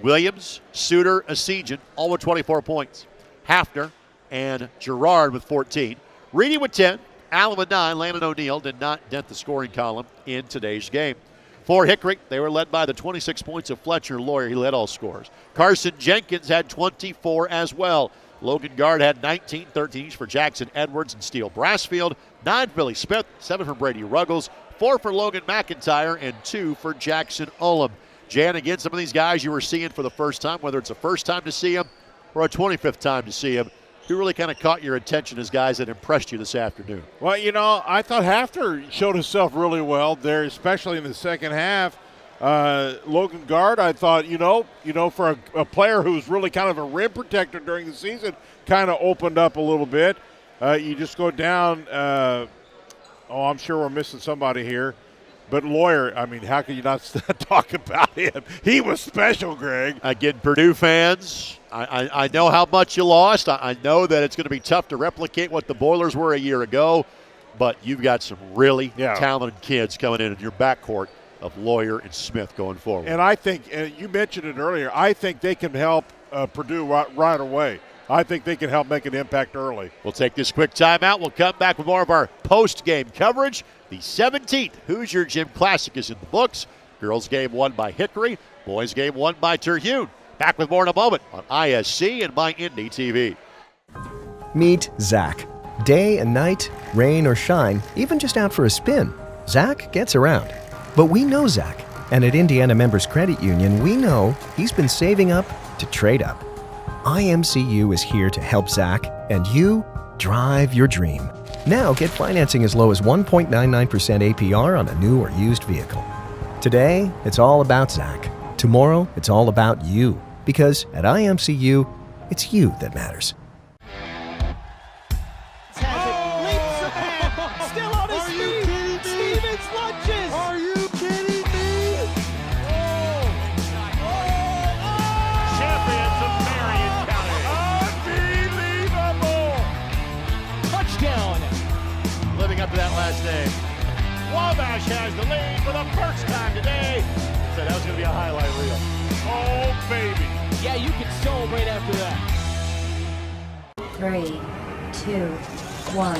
Williams, Suter, Essegen, all with 24 points. Hafner and Gerard with 14. Reedy with 10. Allen with 9. Landon O'Neill did not dent the scoring column in today's game. For Hickory, they were led by the 26 points of Fletcher Lawyer. He led all scorers. Carson Jenkins had 24 as well. Logan Guard had 19, 13 each for Jackson Edwards and Steele Brassfield. 9 for Billy Smith, 7 for Brady Ruggles, 4 for Logan McIntyre, and 2 for Jackson Ullum. Jan, again, some of these guys you were seeing for the first time, whether it's a first time to see them or a 25th time to see them, who really kind of caught your attention as guys that impressed you this afternoon? Well, I thought Hafner showed himself really well there, especially in the second half. Logan Guard, I thought, for a player who's really kind of a rim protector during the season, kind of opened up a little bit. You just go down. I'm sure we're missing somebody here. But Lawyer, how can you not talk about him? He was special, Greg. Again, Purdue fans, I know how much you lost. I know that it's going to be tough to replicate what the Boilers were a year ago. But you've got some really talented kids coming in your backcourt of Lawyer and Smith going forward. And I think, you mentioned it earlier, I think they can help Purdue right away. I think they can help make an impact early. We'll take this quick timeout. We'll come back with more of our post-game coverage. The 17th Hoosier Gym Classic is in the books. Girls game won by Hickory. Boys game won by Terhune. Back with more in a moment on ISC and My Indy TV. Meet Zach. Day and night, rain or shine, even just out for a spin, Zach gets around. But we know Zach, and at Indiana Members Credit Union, we know he's been saving up to trade up. IMCU is here to help Zach and you drive your dream. Now get financing as low as 1.99% APR on a new or used vehicle. Today, it's all about Zach. Tomorrow, it's all about you. Because at IMCU, it's you that matters. Still on his feet. Stevens lunges. Are you kidding me? Champions of Marion County. Unbelievable. Touchdown. Living up to that last name. Wabash has the lead for the first time today. So that was going to be a highlight reel. Oh, baby. Yeah, you can celebrate after that. 3, 2, 1.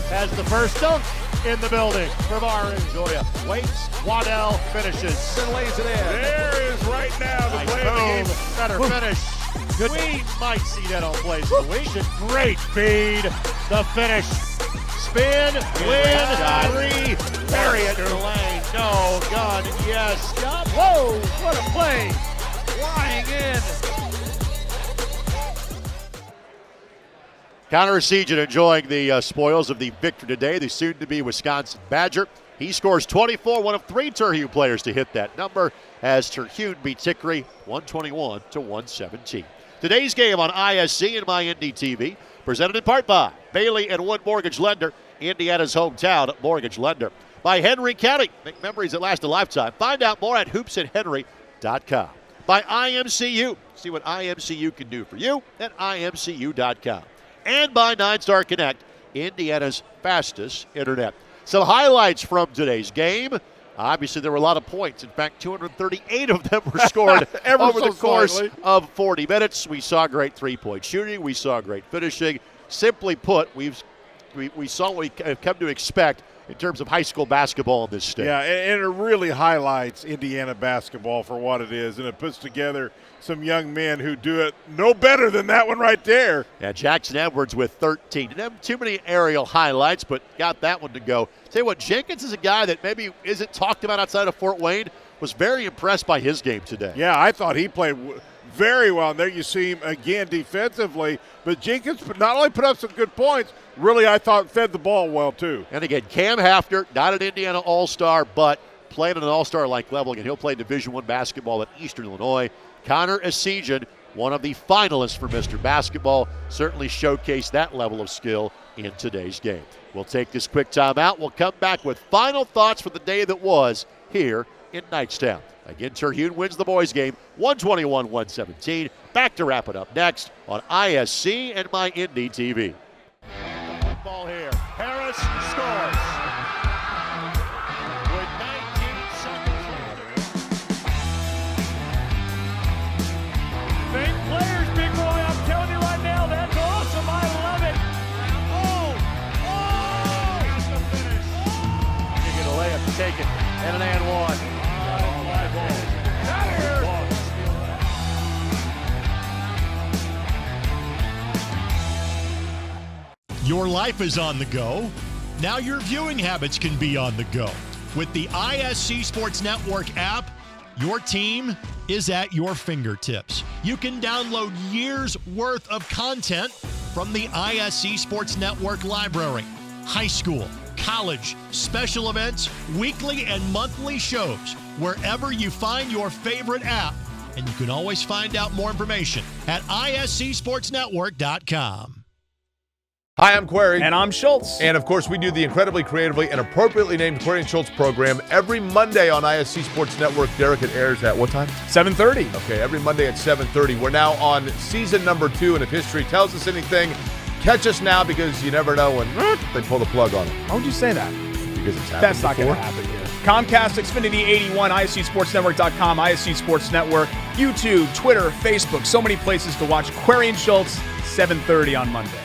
Has the first dunk. in the building from Orange. Joya waits, Waddell finishes. And lays it in. There is right now the Nice play of the game. move. Better finish. We might see that on plays of the week. Great feed. The finish. Spin, win, three, bury it in the lane. No, gun, yes. Whoa, what a play. Flying in. Connor Essegen enjoying the spoils of the victory today, the soon-to-be Wisconsin Badger. He scores 24, one of 3 Terhune players to hit that number, as Terhune beats Hickory 121-117. Today's game on ISC and MyNDTV, presented in part by Bailey and Wood Mortgage Lender, Indiana's hometown mortgage lender. By Henry County, make memories that last a lifetime. Find out more at hoopsandhenry.com. By IMCU, see what IMCU can do for you at imcu.com. And by 9-Star Connect, Indiana's fastest internet. Some highlights from today's game. Obviously, there were a lot of points. In fact, 238 of them were scored over the course of 40 minutes. We saw great three-point shooting. We saw great finishing. Simply put, we saw what we have come to expect in terms of high school basketball in this state. Yeah, and it really highlights Indiana basketball for what it is, and it puts together some young men who do it no better than that one right there. Yeah, Jackson Edwards with 13. Didn't have too many aerial highlights, but got that one to go. Tell you what, Jenkins is a guy that maybe isn't talked about outside of Fort Wayne. Was very impressed by his game today. Yeah, I thought he played very well. And there you see him again defensively. But Jenkins not only put up some good points, really I thought fed the ball well too. And again, Cam Hafner, not an Indiana All-Star, but played at an All-Star-like level. Again, he'll play Division I basketball at Eastern Illinois. Connor Essegen, one of the finalists for Mr. Basketball, certainly showcased that level of skill in today's game. We'll take this quick timeout. We'll come back with final thoughts for the day that was here in Knightstown. Again, Terhune wins the boys game, 121-117. Back to wrap it up next on ISC and MyNDTV. Ball here. Harris scores. With 19 seconds. Fake players, big boy. I'm telling you right now, that's awesome. I love it. That's the finish. You get a layup to take it. And an and one. Your life is on the go. Now your viewing habits can be on the go. With the ISC Sports Network app, your team is at your fingertips. You can download years' worth of content from the ISC Sports Network library. High school, college, special events, weekly and monthly shows, wherever you find your favorite app. And you can always find out more information at iscsportsnetwork.com. Hi, I'm Query. And I'm Schultz. And, of course, we do the incredibly creatively and appropriately named Query and Schultz program every Monday on ISC Sports Network. Derek, it airs at what time? 7:30. Okay, every Monday at 7:30. We're now on season number 2, and if history tells us anything, catch us now because you never know when they pull the plug on it. Why would you say that? Because it's happened That's not before. going to happen here. Comcast, Xfinity 81, ISCSportsNetwork.com, ISC Sports Network, YouTube, Twitter, Facebook, so many places to watch Query and Schultz, 7:30 on Monday.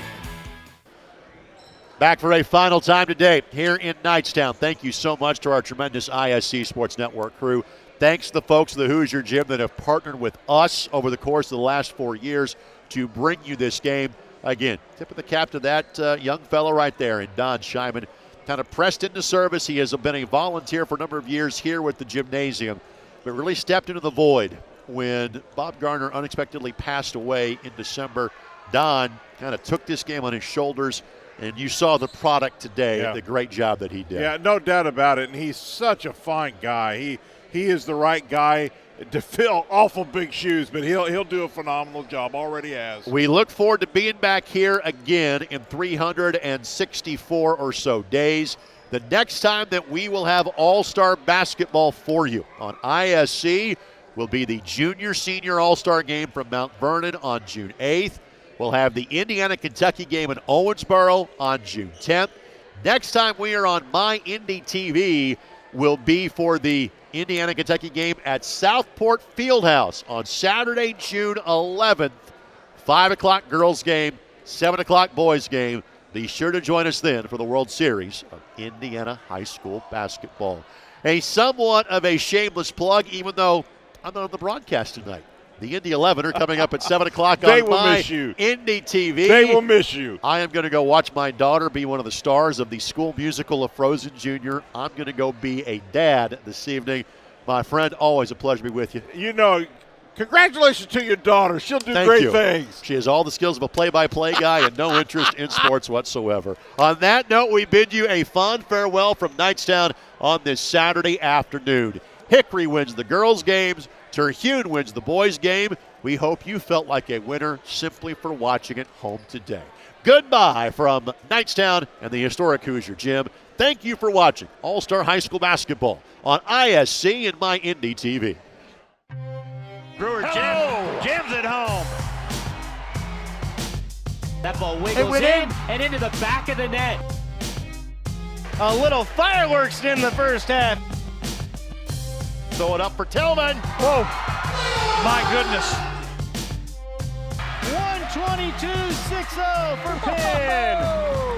Back for a final time today here in Knightstown. Thank you so much to our tremendous ISC Sports Network crew. Thanks to the folks of the Hoosier Gym that have partnered with us over the course of the last 4 years to bring you this game. Again, tip of the cap to that young fellow right there in Don Scheiman. Kind of pressed into service. He has been a volunteer for a number of years here with the gymnasium, but really stepped into the void when Bob Garner unexpectedly passed away in December. Don kind of took this game on his shoulders. And you saw the product today, the great job that he did. Yeah, no doubt about it. And he's such a fine guy. He is the right guy to fill awful big shoes, but he'll do a phenomenal job, already has. We look forward to being back here again in 364 or so days. The next time that we will have all-star basketball for you on ISC will be the junior-senior all-star game from Mount Vernon on June 8th. We'll have the Indiana-Kentucky game in Owensboro on June 10th. Next time we are on MyNDTV will be for the Indiana-Kentucky game at Southport Fieldhouse on Saturday, June 11th. 5 o'clock girls game, 7 o'clock boys game. Be sure to join us then for the World Series of Indiana High School basketball. A somewhat of a shameless plug, even though I'm not on the broadcast tonight. The Indy 11 are coming up at 7 o'clock They on will my miss you. Indy TV. They will miss you. I am going to go watch my daughter be one of the stars of the school musical of Frozen Jr. I'm going to go be a dad this evening. My friend, always a pleasure to be with you. You know, congratulations to your daughter. She'll do Thank great you. things. She has all the skills of a play-by-play guy and no interest in sports whatsoever. On that note, we bid you a fond farewell from Knightstown on this Saturday afternoon. Hickory wins the girls' games. Terhune wins the boys' game. We hope you felt like a winner simply for watching it home today. Goodbye from Knightstown and the historic Hoosier Gym. Thank you for watching All-Star High School Basketball on ISC and my Indy TV. Brewer Jim's at home. That ball wiggles in and into the back of the net. A little fireworks in the first half. Throw it up for Tillman. Whoa. My goodness. 122-6-0 for Penn.